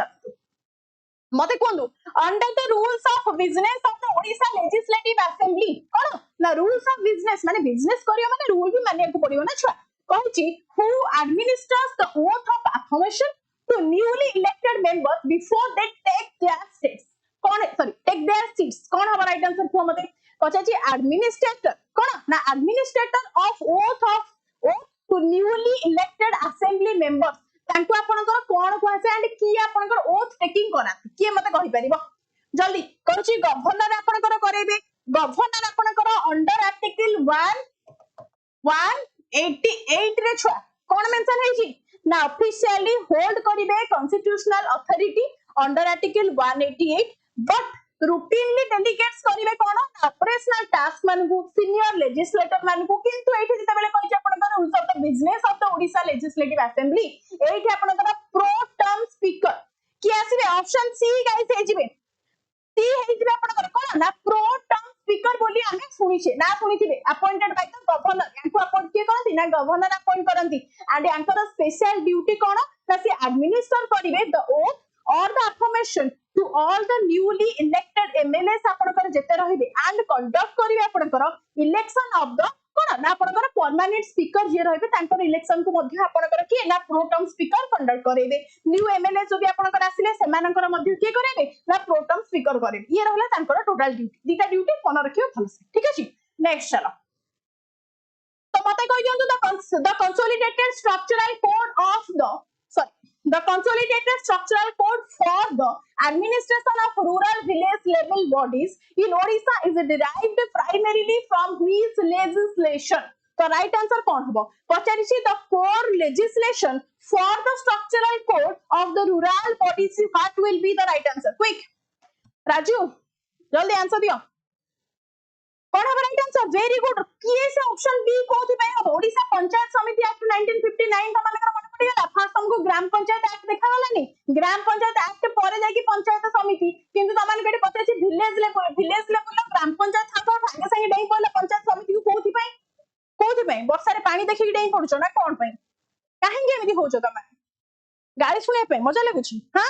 मते कोंदु under the rules of business of the Odisha legislative assembly कोन ना रूल्स ऑफ बिजनेस माने बिजनेस करियो माने रूल भी मानिया को पड़ियो ना छुआ कहूची who administers the oath of affirmation to newly elected members before they take their states कोन सॉरी टेक देयर सीट्स कोन हमारा राइट आंसर को मते कचाची एडमिनिस्ट्रेटर कोन ना administrator of to newly elected assembly members तांको आपनकर कोन कहसे एंड की आपनकर ओथ टेकिंग करा की मते कहि परिबो जल्दी करूची गवर्नर आपनकर करेबे गवर्नर आपनकर अंडर आर्टिकल 188 रे छुआ कोन मेंशन हेची ना ऑफिशियली होल्ड करिवे constitutional authority under article 188 but routinely delegates करिवे कोन ऑपरेशनल टास्क मानकु सीनियर लेजिस्लेटर मानकु किंतु एठी जते बेले कहि आपनकर rules of the business of the Odisha legislative assembly एठी आपनकर प्रो टर्म स्पीकर की आसीबे ऑप्शन सी गाइस हेजिबे सी हेजिबे आपनकर कोन ना प्रो टर्म स्पीकर बोली आमे सुनिछे ना सुनिथिबे अपॉइंटेड बाय द गवर्नर याको अपॉइंट के करंती ना गवर्नर अपॉइंट करंती एंड यांकर स्पेशल ड्यूटी कोन ना से एडमिनिस्टर करिवे the oath or the affirmation to all the newly elected MLAs आपनकर जेते रहिबे and conduct करिवे आपनकर election of the कोन ना आपनकर परमानेंट स्पीकर जे रहिबे तांकर इलेक्शन को मध्ये आपनकर की ना प्रो टर्म स्पीकर कंडक्ट करेबे न्यू एमएलए जो भी आपनकर आसीले सेमानकर मध्ये की करेबे ना प्रो टर्म स्पीकर करेबे ये रहला तांकर टोटल ड्यूटी दीटा ड्यूटी कोन रखियो भलसे ठीक अछि नेक्स्ट चलो तो मते कहि दियंतु the consolidated structural code of the sorry The consolidated structural code for the administration of rural village level bodies in Odisha is derived primarily from which legislation? The right answer कौन होगा? पचारिशी the core legislation for the structural code of the rural bodies. What will be the right answer? Quick, Raju, जल्दी answer दियो. कौन होगा right answer? Very good. किए से option B कोथि पे हो? ओडिशा पंचायत समिति एक्ट 1959 तो माने मन पड़िगला. फर्स्ट हमको ग्राम पंचायत एक्ट देखा गलानी. ग्राम पंचायत एक्ट परे जाकी पंचायत समिति. किंतु त माने केटे पते छि विलेज लेवल ग्राम पंचायत थाको संगे संगे डेई पड़ला पंचायत समिति को कोथि पे वर्षा रे पानी देखि डेई पड़छो ना कोन पे? काहेंगे एमिति होचो तमे? गाड़ी सुने पे मजा लागुछि. हां,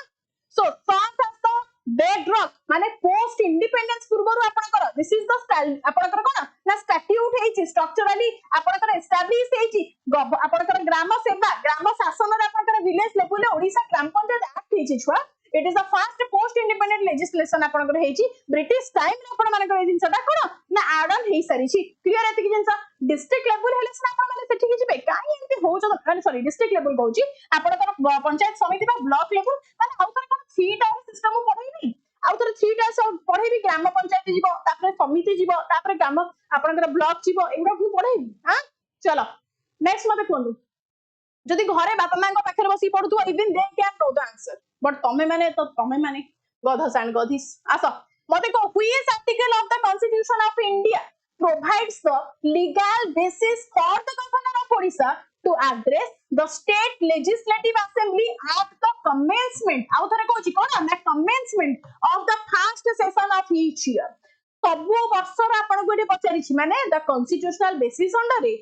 सो फर्स्ट आस तो bedrock माने पोस्ट इंडिपेंडेंस पूर्वरु आपनकर दिस इज द स्टाइल आपनकर कोन ना स्टैट्यूट हेछि स्ट्रक्चरली आपनकर एस्टैब्लिश हेछि आपनकर ग्राम सेवा ग्राम शासन रे आपनकर village level Odisha Gram Panchayat act हेछि छुआ. It is the first post independent legislation आपनकर हेछि ब्रिटिश टाइम रे आपन मानकर ए जिंसटा कोन ना एड ऑन हेइ सारिछि. क्लियर एति कि जिंस डिस्ट्रिक्ट लेवल हेले से आपन माने सेठी कि जिबे काई एमति होचो माने सॉरी डिस्ट्रिक्ट लेवल कहूची आपनकर पंचायत समिति बा ब्लॉक लेवल माने आउतर कोन सीट और सिस्टम पढैबी आउतर सीट और पढैबी ग्राम पंचायत जीवो तापर समिति जीवो तापर ग्राम आपनकर ब्लॉक जीवो एगुडा भी पढैबी. हां चलो नेक्स्ट मते कोन जदि घरे बापा मां को पाखरे बसी पढुतो even they can know the answer but तमे माने गधस एंड गधिस. आसो मते को which article of the constitution of India provides the legal basis for the governor of Odisha to address the state legislative assembly at the commencement आउ थरे कहूची कोन ना commencement of the first session of each year. सबो वर्ष रा आपण को पचारि छि माने the constitutional basis under it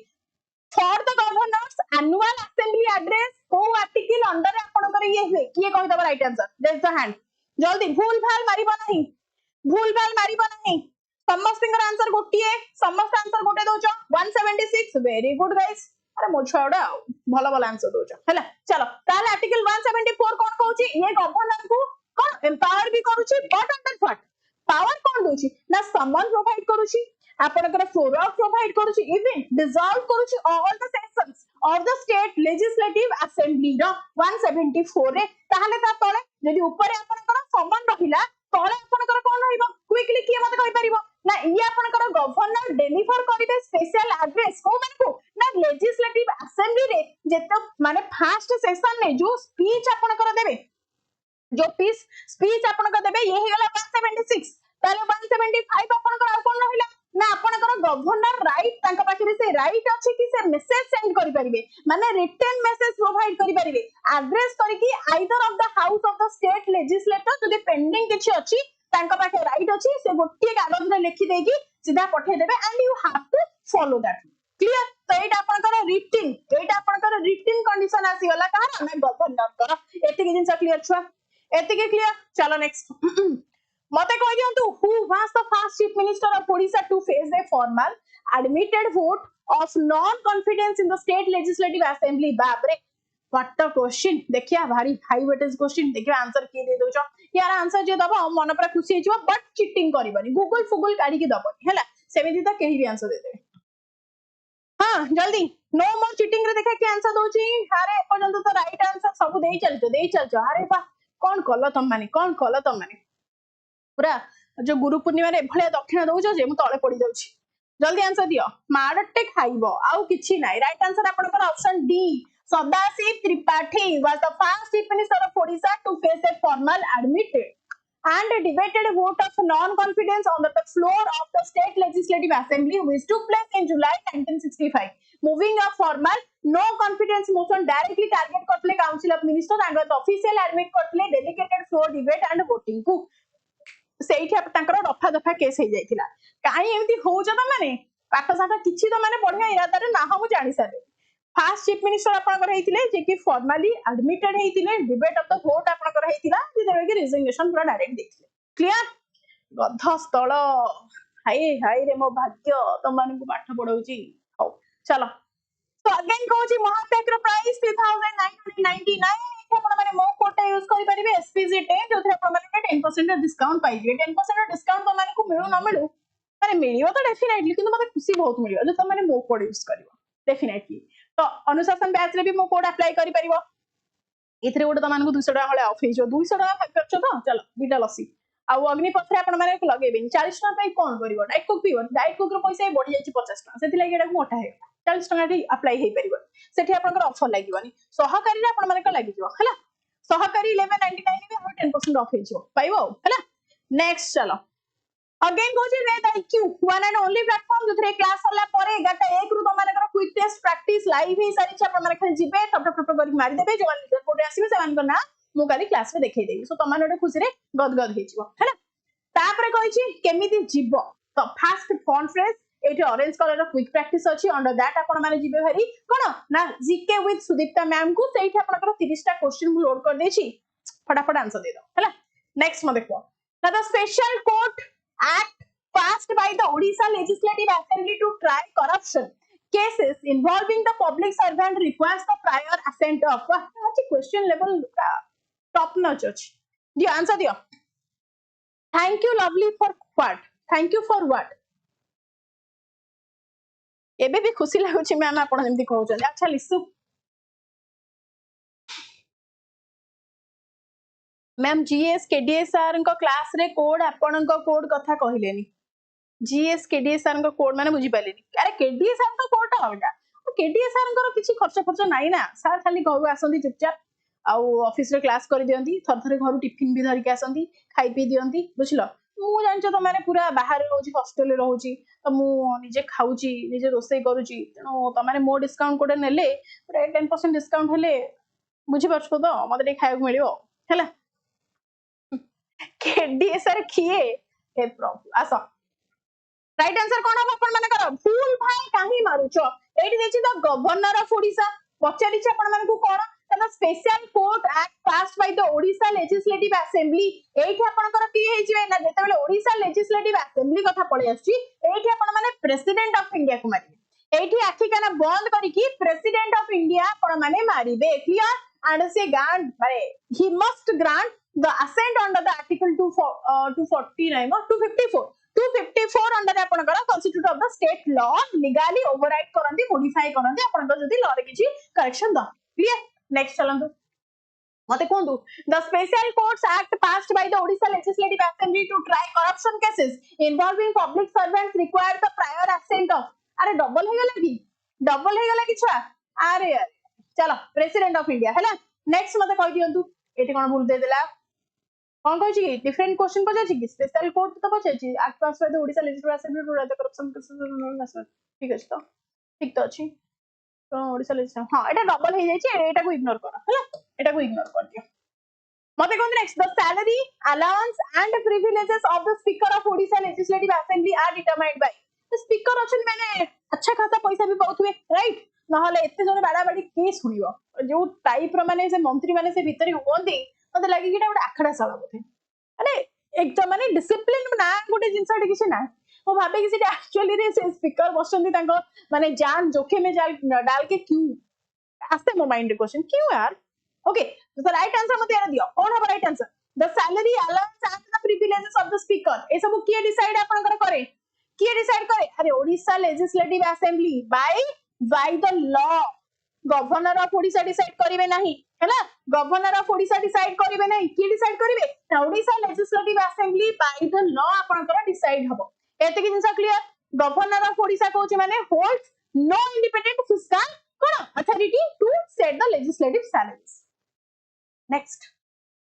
for the governor's annual assembly address को आर्टिकल अंडर आपण करे ये हुए किए कहि दबा right answer raise the hand जल्दी भूल भाल मारिबो नहीं समस्त आंसर गोटिए समस्त आंसर गोटे दोच 176 वेरी गुड गाइस. अरे मो छुआडा भलो भलो आंसर दोच हैला. चलो ताले आर्टिकल 174 कोन कहूची ये गवर्नर को कोन एम्पावर भी करूची बट अंडर व्हाट पावर कोन दोची ना समन प्रोवाइड करूची आपनकर फोरम प्रोवाइड करूची इवन डिसॉल्व करूची all the sessions of the state legislative assembly रो 174 रे ताहले ता तळे जदी ऊपर आपनकर समन रहिला तळे आपनकर कोन रहिबो क्विकली किए मते कहि परिबो ना ये आपनकर गवर्नर डेलीवर करिबे स्पेशल एड्रेस को माने को ना लेजिस्लेटिव असेंबली रे जेतो माने फर्स्ट सेशन ने जो स्पीच आपनकर देबे जो पीस स्पीच आपनकर देबे ये हेगला 176 ताले 175 आपनकर आ कोन रहिला ना आपनकर गवर्नर राइट तांका पाखरे से राइट अछि कि से मेसेज सेंड करि परिबे माने रिटन मेसेज प्रोवाइड करि परिबे एड्रेस करि कि either of the house of the state legislator जदि पेंडिंग किछि अछि तांका पाखे राइट अछि से गोटे कागज रे लिखि देगी सीधा पठे देबे and you have to follow that. Clear तो एटा आपनकर रिटन कंडीशन आसी गला कहा ना गवर्नर कर एति कि जिंस क्लियर छुआ एति कि क्लियर. चलो नेक्स्ट मते कहि दियंतु who was the first chief minister of Odisha to face a formal admitted vote of non confidence in the state legislative assembly. बाप रे व्हाट अ क्वेश्चन देखिया भारी हाई वेटेज क्वेश्चन देखिया आंसर के दे दोछ यार आंसर जे दबा मन पर खुशी हेजो बट चीटिंग करबनी गूगल फुगल काढी के दबनी हैला सेमिति त केही भी आंसर दे दे. हां जल्दी नो मोर चीटिंग रे देखा के आंसर दोची हारे पर्यंत तो राइट आंसर सब देई चलजो अरे बा कोन कल तुम माने पूरा जो गुरु पूर्णिमा रे भले दक्षिण दउछो जे मु तळे पड़ी जाउची. जल्दी आंसर दियो माडटे खाइबो आउ किछि नाही. राइट आंसर आपनकर option D Sadasiv Tripathi was the first chief minister of Odisha to face a formal admitted and debated vote of non-confidence on the floor of the state legislative assembly which took place in July 1965. Moving a formal no confidence motion directly target करतले council of ministers and the official admit करतले dedicated floor debate and voting को सेठी तांकर दफा दफा case हे जाइथिला. काई एमती होउछ त माने पाठ साठ किछि त माने बढ़िया इरादारे ना हम जानि सारे. फर्स्ट चीफ मिनिस्टर आपनकर हेतिले जे कि फॉर्मली एडमिटेड हेतिले डिबेट ऑफ द वोट आपनकर हेतिला जे देबे कि रिजिग्नेशन पूरा डायरेक्ट देखिले. क्लियर गध स्थल हाय रे मो भाग्य तुम माने को पाठ पढौची. हो चलो तो अगेन कहूची महापेक्र प्राइस 2999 आपण माने मो कोड यूज करि परिबे एसपीजी 10 जोथरे आपण माने 10% डिस्काउंट पाइबे. 10% डिस्काउंट तो माने को मिलु न मिलु अरे मिलियो तो डेफिनेटली किंतु मते खुशी बहुत मिलियो जे तुम माने मो कोड यूज करिवो डेफिनेटली. तो अनुशासन बैच रे भी मो कोड अप्लाई करि परिबो एथरे गोटे तुमको 200 टका हले ऑफ हो 200 टका खाइ परछ तो चलो दुटा लसी आउ अग्निपथ आपण माने लगेबेनी 40 टका पे कोन करिवो डाइट कोक पीवो डाइट कोक रो पैसा बढ़ी जाई 50 टका सेति लागि एटा मोटा हे 40 टका ठी अप्लाई हे परिवो सेठी आपनकर ऑफर लागिवनी सहकारी रे आपण माने का लागि जिवो हला सहकारी 1199 भी हम 10% ऑफ हे जिवो पाइबो हला नेक्स्ट चलो अगेन कहूँ red IQ one and only platform जो क्लास सरला परे 11:01 रु Tamhankar quick test practice live ही सारी आपण माने खाली जिबे टप टप टप करी मारी देबे जो रिपोर्ट आसीबे सेमान को ना मु काली क्लास में देखै देबी सो तमान ओटे खुशी रे गदगद हे जिवो हैला तापरे कहिछि केमिति जिवो तो फास्ट कॉन्फ्रेंस एठी ऑरेंज कलर रो क्विक प्रैक्टिस अछि अंडर दैट आपण माने जिबे भारी कोन ना जीके विथ सुदीप्ता मैम को सेठी आपनकर 30 टा क्वेश्चन मु लोड कर देछि फटाफट आंसर दे दो हैला नेक्स्ट म देखो ना the special court Act passed by the Odisha Legislative Assembly to try corruption cases involving the public servant requires the prior assent of question level top notch. The answer दियो. Thank you lovely for what? Thank you for what? एबे भी खुशी लागुछि ma'am आपण जेमति कहउछन अच्छा लिसु ma'am GS KDS sir को class रे code आपण को कोड कथा कहिलेनी जीएस केडीएस सर को कोड माने बुझी पालेनी अरे केडीएस सर को कोड होगा केडीएस सर को किछि खर्च नाही ना सर खाली घर आसंदी चुपचाप आउ ऑफिस रे क्लास कर दियंती थर थरे घर टिफिन भी धरि के आसंदी खाई पी दियंती बुझलो मु जानचो तो माने पूरा बाहर रहउची हॉस्टल रे रहउची तो मु निजे खाउची निजे रोसई करूची तनो त माने मो डिस्काउंट कोड नेले पूरा 10% डिस्काउंट हेले बुझी परछो तो मते खाय मिलियो हैला केडीएसआर किए हे प्रभु आसो राइट आंसर कोन हम अपन माने कर फूल भाई काहे मारुचो एठी देछि द गवर्नर ऑफ ओडिशा पचारि छ अपन माने को कोन त special court act passed by the Odisha legislative assembly एठी अपन कर की हे जिवे ना जेते बेले ओडिशा लेजिस्लेटिव असेंबली कथा पळे आछि एठी अपन माने प्रेसिडेंट ऑफ इंडिया को मारिबे एठी आखि काना बंद करी की प्रेसिडेंट ऑफ इंडिया अपन माने मारिबे क्लियर एंड से ग्रांट माने he must grant the assent under the article 249 or 254 under आपनकर constitution of the state law legally override करंती modify करंती आपनकर जदी law रे किछि correction द clear next चलंतु मते कोंदु the special courts act passed by the Odisha legislative assembly to try corruption cases involving public servants require the prior assent of अरे double हे गला कि छुआ अरे चलो प्रेसिडेंट ऑफ इंडिया हैला नेक्स्ट मते कहि दियंतु एठी कोन भूल दे देला कौन कहछि डिफरेंट क्वेश्चन पछाछि कि स्पेशल कोर्ट तो पछाछि act pass by the Odisha legislative assembly to write the corruption cases ठीक अछि तो ठीक तो अछि तो ओडिशा लेजिस्लेटिव हां एटा डबल हे जाय छै एटा को इग्नोर कर हैला एटा को इग्नोर कर दियो मते कोन next the salary allowance and privileges of the speaker of Odisha legislative assembly are determined by the speaker अछि माने अच्छा खासा पैसा भी पाउथुवे राइट नहले एते जने बाडा बाडी के सुनियो जो टाइप रो माने से मंत्री माने से भीतर होंदी मते लागि किटा गोटे आखड़ा साला बोथे माने एकदम माने डिसिप्लिन ना गोटे जिंस एटे किछ ना वो भाबे कि से एक्चुअली रे से स्पीकर बसंदी तांको माने जान जोखे में डाल के क्यों आस्ते मो माइंड क्वेश्चन क्यों यार ओके तो राइट आंसर मते यार दियो कौन है right answer the salary allowance and the privileges of the speaker ए सब किए डिसाइड आपन करे किए डिसाइड करे अरे Odisha legislative assembly by the law governor of Odisha decide करिवे नाही हैला गवर्नर ऑफ ओडिशा डिसाइड करिवे नाही की डिसाइड करिवे त Odisha legislative assembly by the law आपनकर डिसाइड हबो एते कि जिंसा क्लियर गवर्नर ऑफ ओडिशा कहउछि माने होल्ड्स नो इंडिपेंडेंट फिस्कल कोन authority to set the legislative salaries next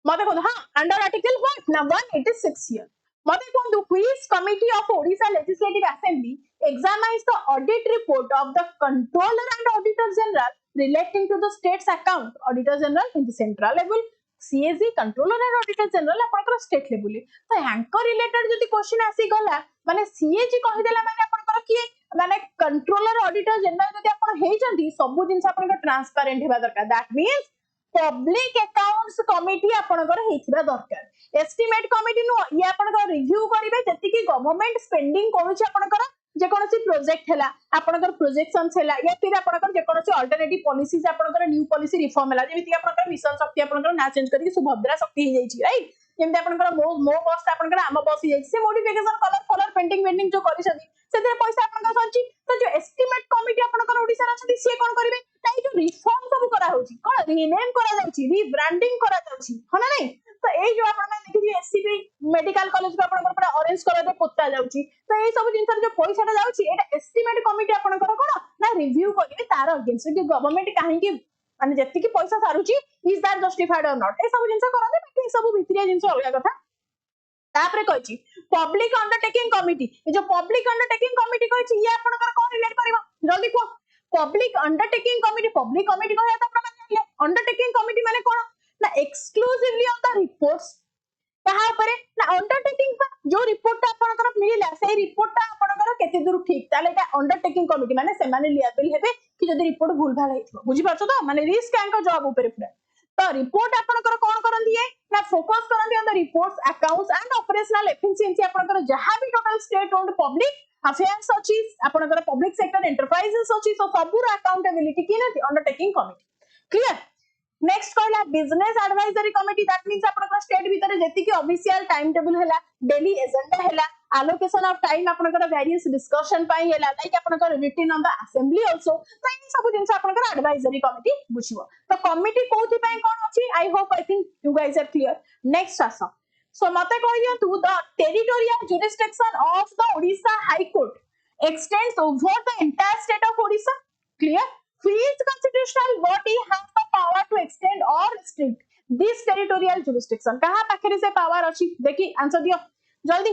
मते कोन हां अंडर आर्टिकल व्हाट ना 186 हियर मते कोन the quiz committee of Odisha legislative assembly examines the audit report of the controller and auditor general relating to the state's account auditor general in the central level CAG controller and auditor general आपनकर state level तो hanker related जदी question आसी गला माने CAG कहि देला माने आपनकर की माने कंट्रोलर ऑडिटर जनरल जदी आपन हेइ जंदी सब जिंस आपनकर ट्रांसपेरेंट हेबा दरकार that means public accounts committee आपनकर हेइथिबा दरकार एस्टिमेट कमिटी नो ये आपनकर रिव्यू करिवे जति की गवर्नमेंट स्पेंडिंग करूछि आपनकर जे कोनोसी प्रोजेक्ट हैला आपनकर प्रोजेक्शंस हैला या फिर आपनकर जे कोनोसी अल्टरनेटिव पॉलिसीज आपनकर न्यू पॉलिसी रिफॉर्म हैला जेमिति आपनकर मिशन शक्ति आपनकर ना चेंज करके सुभद्रा शक्ति हे जाई छी राइट जेमिति आपनकर मो बस आपनकर आम बस हे जाई से मॉडिफिकेशन कलर पेंटिंग जो करि छथि सेते पैसा आपनकर सरची तो जो एस्टिमेट कमिटी आपनकर ओडिसा रा छथि से कोन करिवे ताई जो रिफॉर्म सब करा होची कोन रीनेम करा जाउची रीब्रांडिंग करा जाउची हो ना नहीं तो ए जो आपण माने देखि एससीबी मेडिकल कॉलेज को आपण पूरा ऑरेंज कलर रे पोता जाउची तो ए सब जिंसर जो पैसाटा जाउची एटा एस्टिमेट कमिटी आपण कोन ना रिव्यू करिवे तार अगेंस्ट कि गवर्नमेंट काहे कि माने जति कि पैसा सारुची इज दैट जस्टिफाइड और नॉट ए सब जिंस करते बाकी ए सब भितरिया जिंस अलग कथा तापरे कहछि पब्लिक अंडरटेकिंग कमिटी ए जो पब्लिक अंडरटेकिंग कमिटी कहछि ये आपण कोन रिलेट करबा जल्दी को पब्लिक अंडरटेकिंग कमिटी कहया त आपण माने अंडरटेकिंग कमिटी माने कोन ना एक्सक्लूसिवली ऑन द रिपोर्ट्स कहा ऊपर ना अंडरटेकिंग जो रिपोर्ट आपनकर मिलिला से रिपोर्ट आपनकर केते दूर ठीक ताले एटा अंडरटेकिंग कमिटी माने से माने लिएबल हेबे कि जदी रिपोर्ट भूल भाल हेथो बुझी पाछो तो माने रिस्क एंकर जॉब ऊपर पूरा तो रिपोर्ट आपनकर कोन करन दिए ना फोकस करन दिए on the reports accounts and operational efficiency आपनकर जहां भी total state owned public affairs अछि आपनकर पब्लिक सेक्टर एंटरप्राइजेस अछि सो सबुर अकाउंटेबिलिटी कि ना अंडरटेकिंग कमिटी क्लियर नेक्स्ट कहला business advisory committee that means आपनकर स्टेट भीतर जेति कि ऑफिशियल टाइम टेबल हैला डेली एजेंडा हैला allocation of time आपनकर वेरियस डिस्कशन पाई हैला लाइक आपनकर written on the assembly also तो इन सब जिंस आपनकर एडवाइजरी कमिटी बुझिबो तो कमिटी कोथि पई कोन अछि I hope I think you guys are clear next आसो सो मते कहियो to the territorial jurisdiction of the Odisha high court extends over the entire state of Odisha clear which constitutional body has the power to extend or restrict this territorial jurisdiction कहा पाखरे से power अछि देखि answer दियो जल्दी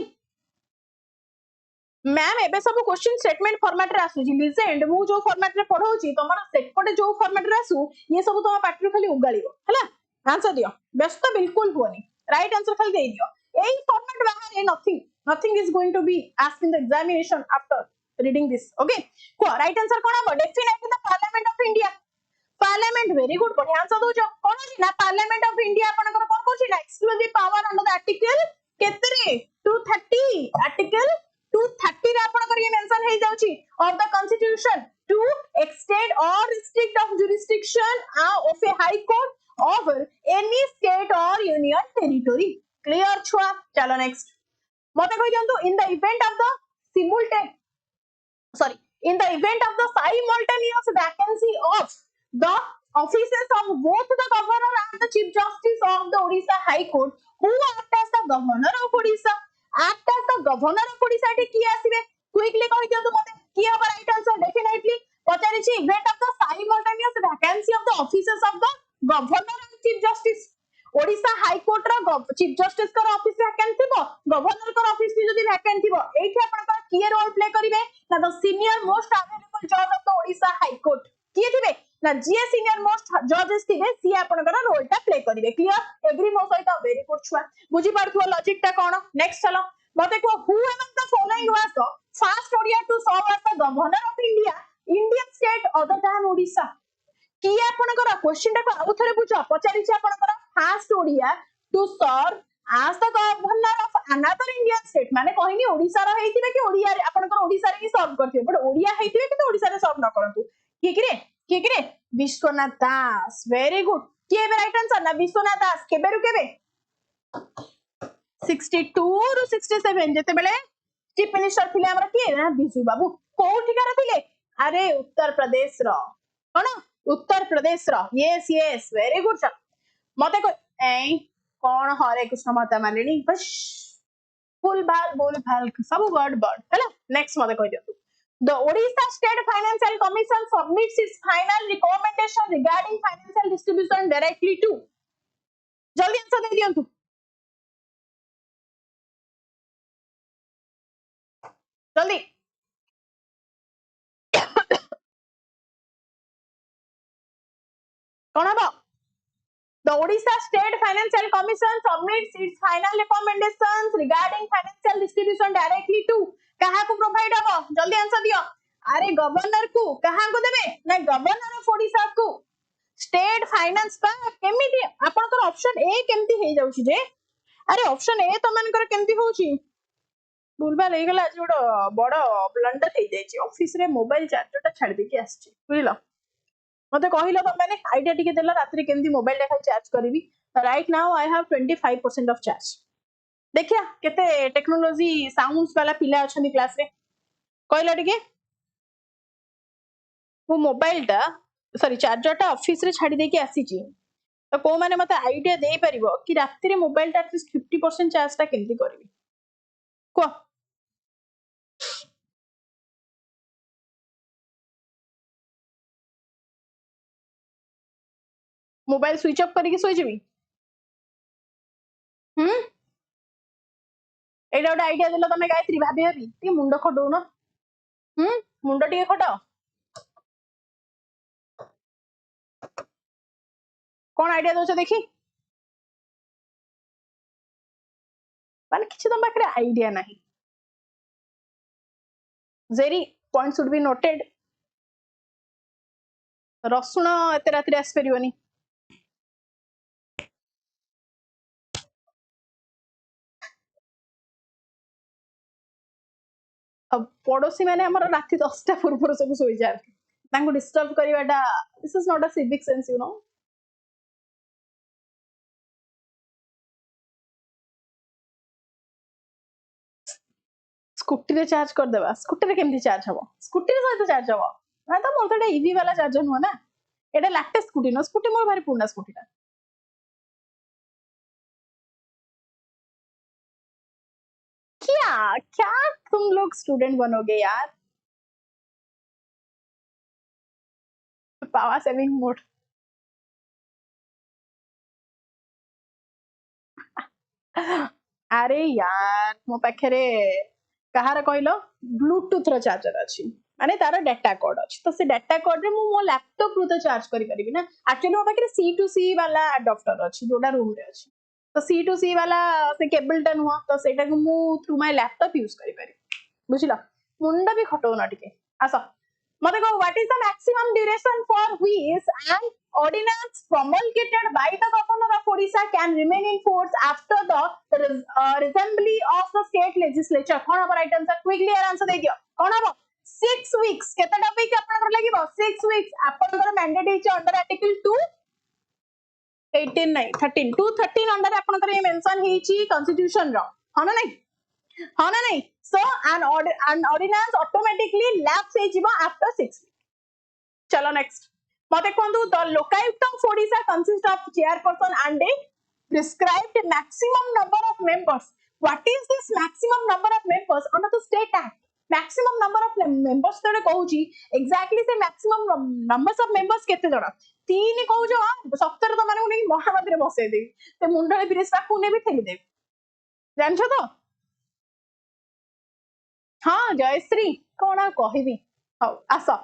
ma'am एबे सब question statement format रे आसु जी लिजेंड मु जो फॉर्मेट रे पढौची तमरा सेपटे जो फॉर्मेट रे आसु ये सब तम पाठ रे खाली उगालिबो हला आंसर दियो व्यस्त बिल्कुल होनी राइट आंसर खाली दे दियो एई फॉर्मेट बाहर nothing is going to be asked in the examination after reading this okay को राइट आंसर कोन हबो definitely the parliament of India parliament very good बढ़िया आंसर दो जो कोन अछि ना पार्लियामेंट ऑफ इंडिया आपनकर कोन करछि ना exclusive power under the article केतरे 230 आर्टिकल 230 रे आपनकर ये मेंशन हे जाउछि of the constitution to extend or restrict of jurisdiction of a high court over any state or union territory clear छुआ चलो नेक्स्ट मते कहि दियंतु in the event of the in the event of the simultaneous vacancy of the offices of both the governor and the chief justice of the Odisha High Court who act as the governor of Odisha एटी की आसीबे quickly कहि दियंतु मते की हबा right answer definitely पचारिछि event of the simultaneous vacancy of the offices of the governor and chief justice Odisha high court रो चीफ जस्टिस कर ऑफिस वैकेंट थिबो गवर्नर कर ऑफिस भी जदी वैकेंट थिबो एठी आपण का की रोल प्ले करिवे ना द सीनियर मोस्ट अवेलेबल जज of the Odisha high court की थिबे ना जे सीनियर मोस्ट जजेस थिबे सी आपण का रोल टा प्ले करिवे क्लियर एग्री मो सहित वेरी गुड छुआ बुझी पारथुवा लॉजिक टा कोन नेक्स्ट चलो मते को who among the following was the first Odia to serve as the governor of India Indian state other than Odisha की आपनकर क्वेश्चन टा को आउ थरे बुझो पचारिछि आपनकर first Odia to serve as the governor of another Indian state माने कहिनी ओडिसा रो हेतिबे कि ओडिया रे आपनकर ओडिसा रे ही सर्व करथिबे बट ओडिया हेतिबे कि ओडिसा रे सर्व न करंतु की करे विश्वनाथ दास वेरी गुड के बे राइट आंसर ना विश्वनाथ दास केबे रु केबे 62 रु 67 जेते बेले चीफ मिनिस्टर थिले हमरा के ना बिजू बाबू कोठिकार थिले अरे उत्तर प्रदेश रो कोन उत्तर प्रदेश रो यस वेरी गुड सर मते को ए कौन हरे कृष्ण माता मालिनी बस बोल भाल सब वर्ड हैला नेक्स्ट मते कहि दियौ the Odisha state financial commission submits its final recommendation regarding financial distribution directly to जल्दी आंसर दे दियौ जल्दी कौन हबो The Odisha State Financial Commission submits its final recommendations regarding financial distribution directly to कहा को प्रोवाइड हबो जल्दी आंसर दियो अरे गवर्नर को कहा को देबे ना गवर्नर ऑफ ओडिशा को स्टेट फाइनेंस पा केमिति आपनकर ऑप्शन ए केमिति हे जाउछि जे अरे ऑप्शन ए तो मानकर केमिति होउछि बुलबा ले गेला आज बड़ बड़ ब्लंडर हे जाइछि ऑफिस रे मोबाइल चार्जर टा छाड़ दे के आछि बुझिलो मते कहिलो त माने आईडिया टिके देला रात्रि केमदी मोबाइल देखा चार्ज करबी right now I have 25% of charge देखिया केते टेक्नोलॉजी साउंड्स वाला पिला अछनी क्लास रे कहला टिके वो मोबाइल टा सॉरी चार्जरटा ऑफिस रे छाड़ी देकी आसीची तो को माने मते आईडिया दे परिबो कि रात्रि रे मोबाइल टा एटलीस्ट 50% चार्ज टा केमती करबी को मोबाइल स्विच ऑफ करके सोई जबी एटा गोटे आइडिया देलो तमे गायत्री भाबी भाबी ती मुंड खडौ न मुंड टिके खटाओ कौन आइडिया दोछ देखी माने किछि तम पाखरे आइडिया नाही जेरी पॉइंट शुड बी नोटेड रसुण एते रात्रि आस परिबनी अब पड़ोसी माने हमर राति 10टा पूर्व सब सोई जाय तांको डिस्टर्ब करिवाटा this is not a civic sense you know Scooty रे चार्ज कर देबा स्कूटी रे केमती चार्ज हबो स्कूटी रे सहित चार्ज हबो ना तो मोर तो ईवी वाला चार्जर हो ना एटा लेटेस्ट स्कूटी नो स्कूटी मोर भारी पुराना स्कूटी टा क्या क्या तुम लोग स्टूडेंट बनोगे यार पावर सेविंग मोड अरे यार मो पाखरे कहार कहलो ब्लूटूथ रो चार्जर अछि माने तार डाटा कोड अछि तो से डाटा कोड रे मो लैपटॉप रु तो चार्ज करि परिबी ना एक्चुअली मो पाखरे सी टू सी वाला अडॉप्टर अछि जोडा रूम रे अछि तो सी टू सी वाला से केबल टा नुह तो सेटा को मु थ्रू माय लैपटॉप यूज करि पारि बुझिला मुंडा भी खटो ना टिके आसा मते को what is the maximum duration for which N ordinance promulgated by the governor of Odisha can remain in force after the assembly of the state legislature कौन हबो राइट आंसर क्विकली आंसर दे दियो कौन हबो 6 weeks केतेटा वीक आपनकर लागिबो 6 weeks आपनकर mandate hitch under article 2 18 नहीं 13 213 under आपनकर ये मेंशन हिची कॉन्स्टिट्यूशन रो हना नहीं so an ordinance automatically lapse hejibo after 6 weeks चलो नेक्स्ट मते कहंतु the Lokayukta of Odisha consist of chairperson and a prescribed maximum number of members what is this maximum number of members under the state act maximum number of members तोरे कहूची exactly से maximum numbers of members केते जणा तीन कहू जो 70 तो माने उनी महामंत्री रे बसै दे ते मुंडले बिरेसवा कोने भी ठेली दे जानछो तो हां जयश्री कोना कहिबी हौ आसो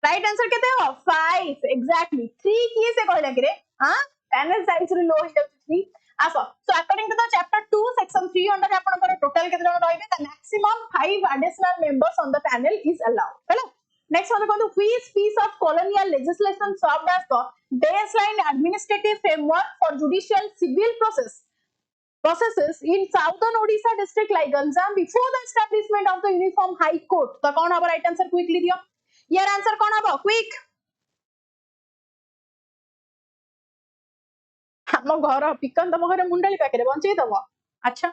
राइट आंसर केते हो 5 एग्जैक्टली 3 की से कहला कि रे हां पैनल साइज रे लो हिट 3 आसो so according to the chapter 2 section 3 under आपन पर टोटल केते जण रहबे the maximum 5 additional members on the panel is allowed हैला नेक्स्ट हम कहू which piece of colonial legislation served as the baseline administrative framework for judicial civil processes in southern Odisha district like Ganjam before the establishment of the uniform high court तो कौन हबो right answer quickly दियो यार answer कौन हबो quick हम घर पिकन तम घर मुंडली पाखे बंचई दब अच्छा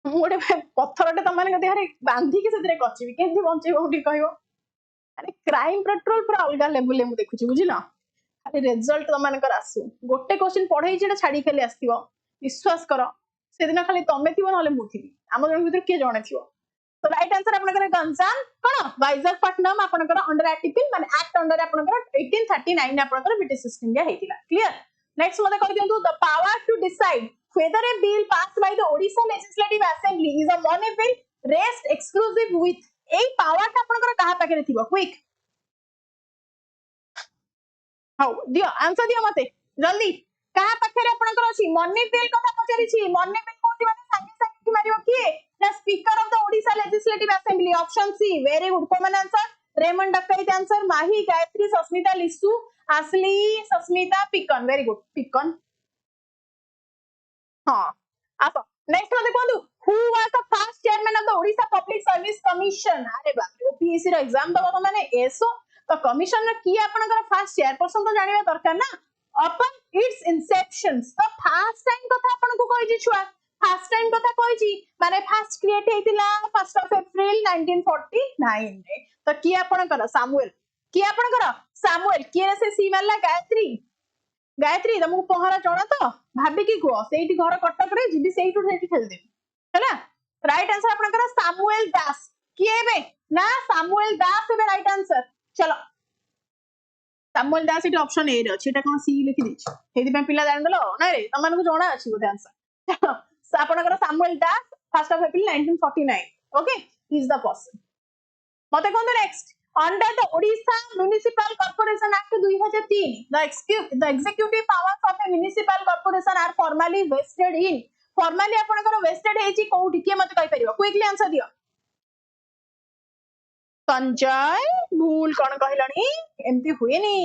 मु गोटे पत्थरटे तुम मान देहरे बांधिकी से कचिबी केमती बंचेब ठीक कहब अरे क्राइम पेट्रोल पूरा अलग लेवल में देखुची बुझिल खाली रिजल्ट तुम मानकर आसू गोटे क्वेश्चन पढ़े छाड़ी खाली आसो विश्वास कर से दिन खाली तमें थी ना मु थी आम जन भर किए जड़े थी तो राइट आंसर आपनकर गंजाम कोन वाइजागपट्टनम आपनकर अंडर आर्टिकल माने एक्ट अंडर आपनकर 1839 आपनकर ब्रिटिश ईस्ट इंडिया हेतिला क्लियर नेक्स्ट मते कहि दियंतु the power to decide whether a bill passed by the Odisha Legislative Assembly is a money bill rest exclusive with A power ता आपनकर कहा पाखे थिबो क्विक हाउ दियो आंसर दियो मते जल्दी कहा पाखे आपनकर अछि मनी बिल कथा पचारि छी मनी बिल कोथि माने संगे संगे मारियो किए the speaker of the Odisha Legislative Assembly option C very good common answer Raymond Dakait answer Mahi Gayatri Sasmita Lisu Asli Sasmita Pikan very good Pikan ha aso next mate kodu who was the first chairman of the Odisha Public Service Commission are baap OPSC ro exam daba mane ASO तो commission रे की आपनकर first chairperson तो जानिबा दरकार ना upon its inception तो first time कथा आपन को कहि छुआ फर्स्ट टाइम कथा कहिची माने फर्स्ट क्रिएट हेतिला 1st ऑफ अप्रैल 1949 रे तो की आपन कर सामुएल किए आपनकर सामुएल किए से सी मारला गायत्री गायत्री तुमको पहरा जणा तो भाबी की कुह सेठी घर कटक रे जिबी सेठू सेठी खेल दे हैला राइट आंसर आपनकर सामुएल दास किए बे ना सामुएल दास बे राइट आंसर चलो सामुएल दास इट ऑप्शन ए रे अछि एटा कोन सी लिखि दिछि हेदि पे पिला जान दलो ना रे तमन को जणा अछि बोते आंसर आपनकर सामुएल दास 1st of April 1949 okay he is the person मते कोन next under the Odisha Municipal Corporation Act 2003 the executive powers of a municipal corporation are formally vested in formally आपनकर vested हेची कोउठी के मते कहि परिबो क्विकली आंसर दियो संजय भूल कौन कहलानी एमती हुए नी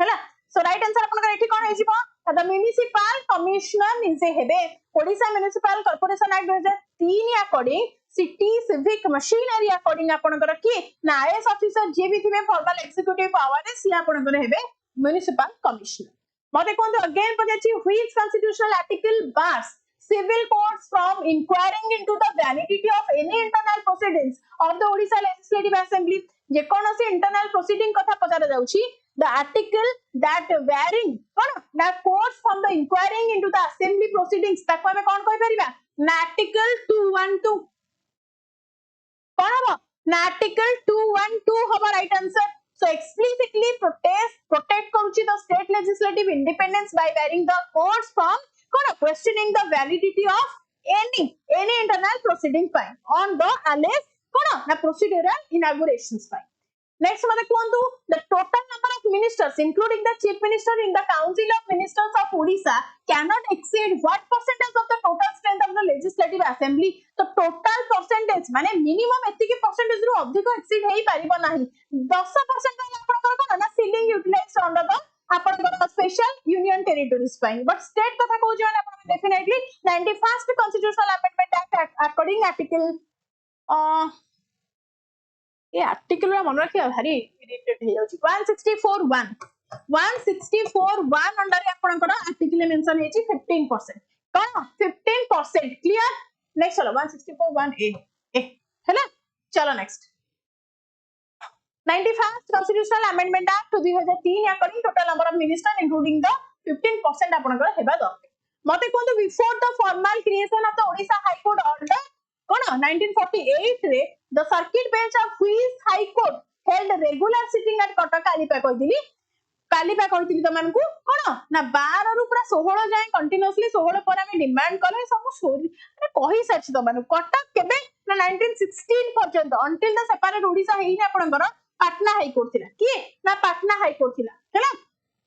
हैला सो राइट आंसर आपनकर एठी कोन हेजिबो द म्युनिसिपल कमिशनर निजे हेबे Odisha municipal corporation act 2003 according city civic machinery according आपनकर की ना आईएएस ऑफिसर जे भी थिबे फॉर्मल एग्जीक्यूटिव पावर रे सी आपनकर हेबे म्युनिसिपल कमिशनर मते कोन अगेन पजाची which constitutional article bars civil courts from inquiring into the validity of any internal proceedings of the Odisha Legislative Assembly जे कोनोसी internal proceeding कथा पचारा जाउची the article that varying कोन ना courts from the inquiring into the assembly proceedings ताको हमें कोन कहि परिबा ना article 212 कोन हबो ना article 212 हबो right answer so explicitly protect करूची the state legislative independence by varying the courts from questioning the validity of any internal proceeding fine on the alleged na procedural inaugurations fine. Next mate kuantu the total number of ministers including the chief minister in the council of ministers of Odisha cannot exceed what percentage of the total strength of the legislative assembly तो total percentage माने minimum एतिकी percentage रु अधिक exceed हेई परिबो नाही 10% आपनकर कोन ना ceiling utilized under the आपनकर special union territories pine but state कथा कहू जे आपन definitely 91st constitutional amendment act according article ये आर्टिकल रा मन रखिया भारी इरिटेट हे जाउची 164 1 अंडर आपनकर आर्टिकल मेंशन हेची 15% कोन 15% क्लियर नेक्स्ट चलो 164 1 ए हैला चलो next 91st Constitutional Amendment Act 2003 according total number of ministers including the 15% आपनकर हेबा दरकार मते कोन before the formal creation of the Odisha high court order कोन 1948 रे the circuit bench of which high court held regular sitting at Cuttack कालीपा कहतिली तमनकु कोन ना 12 रु पूरा 16 जाय कंटीन्यूअसली 16 पर हम डिमांड करले सब स्टोरी कहि सच तमन कटक केबे ना 1916 पर्यंत अंटिल द सेपरेट ओडिशा हेई आपनकर पाटना हाई कोर्ट थिला कि ना पाटना हाई कोर्ट थिला हैला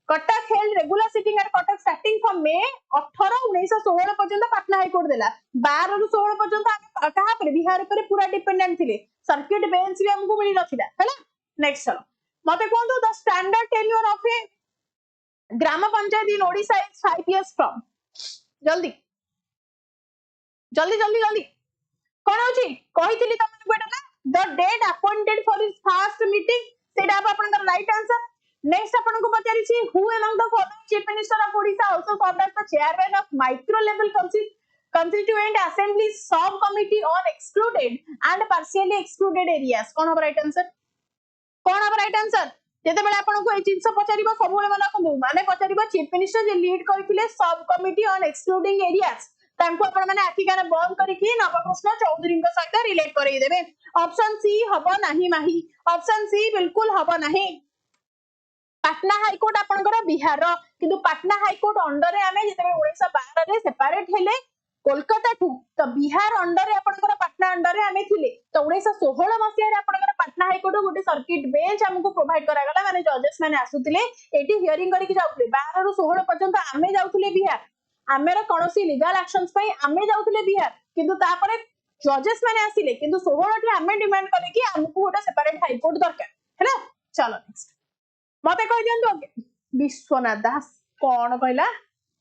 Cuttack held regular sitting at Cuttack starting from May 18 1916 पर्यंत पाटना हाई कोर्ट देला 12 रु 16 पर्यंत हम कहा पर बिहार पर पूरा डिपेंडेंट थिले सर्किट बेंच भी हमको मिली नथिला हैला नेक्स्ट चलो मते कोन the standard tenure of a gram panchayat in Odisha is 5 years from जल्दी जल्दी जल्दी जल्दी कोन होची कहितली तमन बेटा the date appointed for his first meeting सेटा आपनकर राइट आंसर नेक्स्ट आपन को पचारि छी who among the following chief minister of Odisha also served as the chairman of micro level constituent assembly sub committee on excluded and partially excluded areas कोन हो right answer जेते बेले आपन को ए चिंस पचारिबो सबुले मन रखु माने पचारिबो चीफ मिनिस्टर जे लीड करथिले सब कमिटी ऑन एक्सक्लूडिंग एरियाज तांको आपण माने आखिकाने बंद करिकि नवकृष्ण चौधरी को सहित रिलेट करई देबे ऑप्शन सी हबो नाही माही ऑप्शन सी बिल्कुल हबो नाही पाटना हाई कोर्ट आपनकर बिहार किंतु पाटना हाई कोर्ट अंडर रे आमे जेते 1912 रे सेपरेट हेले कोलकाता ठू तो बिहार अंडर रे आपनकर पाटना अंडर रे आमे थिले तो 1916 मसिया रे आपनकर पाटना हाई कोर्ट गोटे सर्किट बेंच हमको प्रोवाइड करा गला माने जजेस माने आसुतिले एटी हियरिंग करिकि जाउतिले 12 रु 16 पर्यंत आमे जाउतिले बिहार आमेर कोनोसी लीगल एक्शंस पई आमे जाउतिले बिहार किंतु तापरे जजेस माने आसिले किंतु 16 टी आमे डिमांड कले कि हमको गोटे सेपरेट हाई कोर्ट दरकार हैला चलो नेक्स्ट मते कहि दियंतु विश्वनाथ दास कोन कहला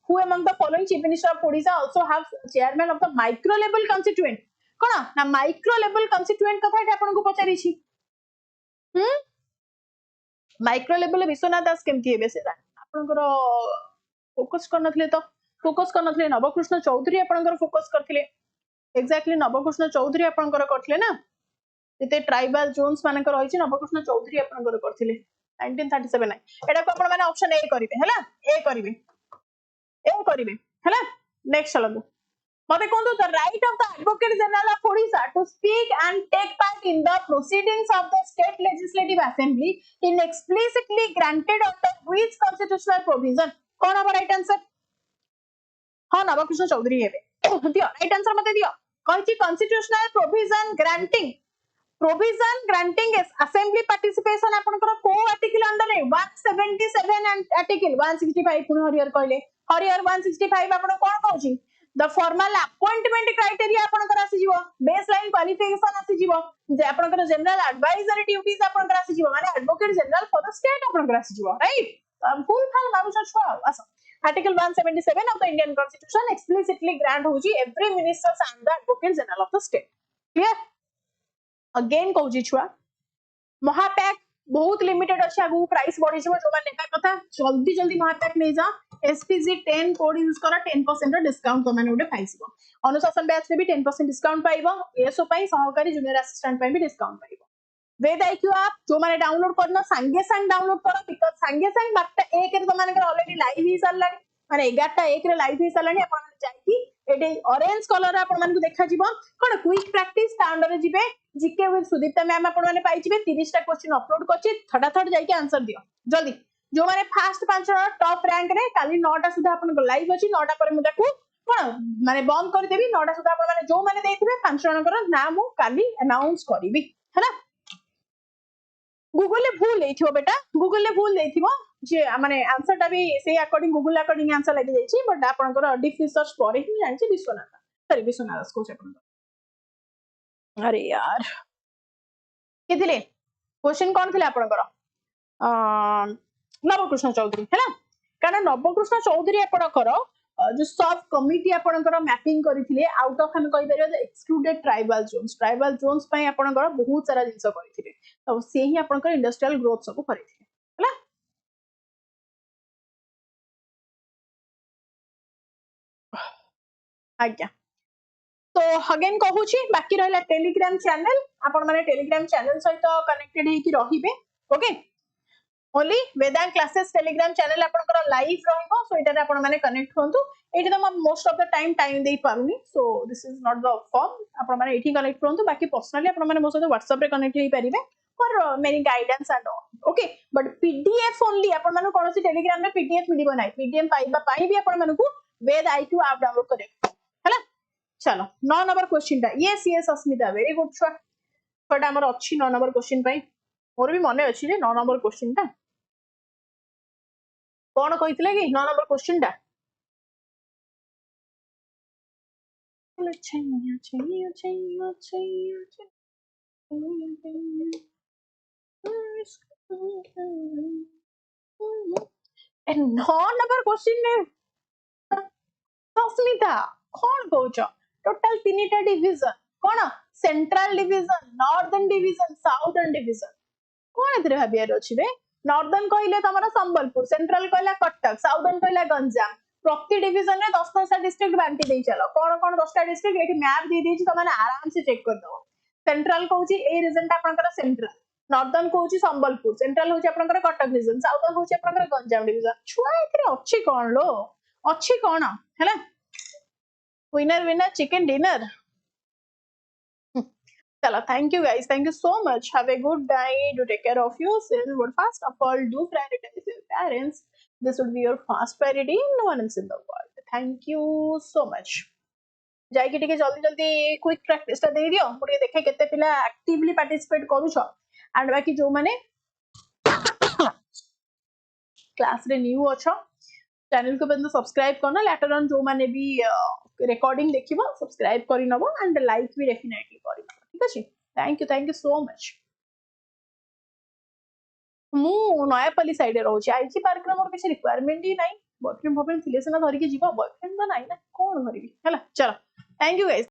who among the following chief minister of Odisha also have chairman of the micro level constituent कोन ना micro level constituent कथा एटा आपन को पचारि छी माइक्रो लेवल विश्वनाथ दास केमती हेबे सेरा आपनकर फोकस करनथले तो फोकस करनथले नवकृष्ण चौधरी आपनकर फोकस करथिले एक्जेक्टली नवकृष्ण चौधरी आपनकर करथिले ना जते ट्राइबल जोन्स मानकर रहिछि नवकृष्ण चौधरी आपनकर करथिले 1937 नाही एटा को आपण माने ऑप्शन ए करिवे हला ए करिवे हला नेक्स्ट चलंतु मते कोन the right of the advocate general of Odisha to speak and take part in the proceedings of the state legislative assembly in explicitly granted under which constitutional provision कोन अब राइट आंसर हां नवकृष्ण चौधरी हेबे दियो राइट आंसर मते दियो कहिछि constitutional provision granting assembly participation आपनकर को आर्टिकल अंडर 177 एंड आर्टिकल 165 पुन हरियर कहले हरियर 165 आपन कोन कहउछि द फॉर्मल अपॉइंटमेंट क्राइटेरिया आपनकर आसी जीवो बेसलाइन क्वालिफिकेशन आसी जीवो जे आपनकर जनरल एडवाइजरी ड्यूटीज आपनकर आसी जीवो माने advocate general for the state आपनकर आसी जीवो राइट फुल फाल बाबू छुआ आसो Article 177 of the Indian Constitution explicitly grant होजी every minister and the advocate general of the state. Clear? Again कहउजी छुआ महापैक बहुत लिमिटेड अछि आगु प्राइस बढ़ी छिबो जो माने नेबा कथा जल्दी महापैक नै जा SPG 10 कोड यूज करा 10% डिस्काउंट तो माने उडे पाइसिबो अनुशासन बैच में भी 10% डिस्काउंट पाइबो ASO पई सहकारी जूनियर असिस्टेंट पई भी डिस्काउंट पाइबो वेद आईक्यू आप जो माने डाउनलोड करना संगे संग डाउनलोड करो बिकॉज़ संगे संग बारटा 1 रे तो माने ऑलरेडी लाइव ही सरलानी माने 11टा 1 रे लाइव ही सरलानी अपन माने जाई एडे ऑरेंज कलर अपन माने को देखा जीवो कोन क्विक प्रैक्टिस ता अंडर रे जिवे जीके विथ सुदीप्ता मैम अपन माने पाई जिवे 30टा क्वेश्चन अपलोड करछि थड़ा जाई के आंसर दियो जल्दी जो माने फास्ट 5 टॉप रैंक रे काली 9टा सुधा अपन को लाइव अछि 9टा पर मु ताकू कोन माने बंद कर देबी 9टा सुधा अपन माने जो माने देथिबे 5 जनकर नाम मु काली अनाउंस करबी हैना गूगल ले भूल लेथिबो बेटा गूगल ले भूल लेथिबो जे माने आंसर टा भी से अकॉर्डिंग गूगल अकॉर्डिंग आंसर लागि जाई छी बट आपनकर डीप रिसर्च करे ही जानि छी विश्वनाथ सॉरी विश्वनाथ को अपन अरे यार केदिले क्वेश्चन कोन थिले आपनकर नवकृष्ण चौधरी हैना कारण नवकृष्ण चौधरी आपनकर जो सब कमिटी आपनकर मैपिंग करिथिले आउट ऑफ हम कहि परियो एक्सक्लूडेड ट्राइबल जोन्स पई आपनकर बहुत सारा जिंस करिथिले तो से ही आपनकर इंडस्ट्रियल ग्रोथ सब करिथिले हैला आज्ञा तो अगेन कहूची बाकी रहला टेलीग्राम चैनल आपण माने टेलीग्राम चैनल सहित कनेक्टेड हे कि रहिबे okay only Vedant classes telegram channel आपनकर लाइव रहइबो सो एटा आपण माने कनेक्ट होंतु एटी तो मोस्ट ऑफ द टाइम देई पारुनी so this is not the form आपण माने एठी कनेक्ट होंतु बाकी पर्सनली आपण माने मो सहित WhatsApp रे कनेक्ट हेई परिबे for many guidance and all okay but PDF only आपण माने कोनोसी टेलीग्राम रे पीडीएफ मिलिबो नै पीडीएफ पाइबा पाई भी आपण माने को वेद आईक्यू ऐप डाउनलोड करे हैला चलो 9 नंबर क्वेश्चन टा यस अस्मिता वेरी गुड छुआ छटा हमर अछि 9 नंबर क्वेश्चन पई मोर भी मने अछि जे 9 नंबर क्वेश्चन टा कोन कहितले कि 9 नंबर क्वेश्चन टा And 9 नंबर क्वेश्चन अस्मिता कोन कहउछ टोटल तीनटा डिवीजन कोन central division northern division southern division कोन एतरे भाबियार अछि बे नॉर्दर्न कहिले तमरा संबलपुर सेंट्रल कहला कटक साउदर्न कहला गंजाम प्रति डिवीजन रे 10 डिस्ट्रिक्ट बांटी देई चलो कोन कोन 10टा डिस्ट्रिक्ट एठी मैप दे देछि त माने आराम से चेक कर दो सेंट्रल कहउछि ए रीजन ता आपनकर सेंट्रल नॉर्दर्न कहउछि संबलपुर सेंट्रल होछि आपनकर कटक डिवीजन साउदर्न होछि आपनकर गंजाम डिवीजन छुआ एतरे अछि कोन लो अछि कोन हैला winner chicken dinner चलो thank you guys thank you so much have a good day do take care of yourself but first of all do prioritize your parents this would be your first priority no one else in the world thank you so much जाई के टिके जल्दी quick practice ता दे दियो मुटे देखे केते पिला actively participate करू छ एंड बाकी जो माने क्लास रे न्यू अछो चैनल को बंद सब्सक्राइब करना लेटर ऑन जो माने भी रिकॉर्डिंग देखिबो सब्सक्राइब करि नबो एंड लाइक भी डेफिनेटली करि ठीक अछि थैंक यू सो मच मु नयापल्ली साइड रहउ छी आईची पार्क रे मोर किछ रिक्वायरमेंट ही नाही बॉयफ्रेंड थिले सेना धरि के जीवा बॉयफ्रेंड तो नाही ना कोन धरिबी हला चलो थैंक यू गाइस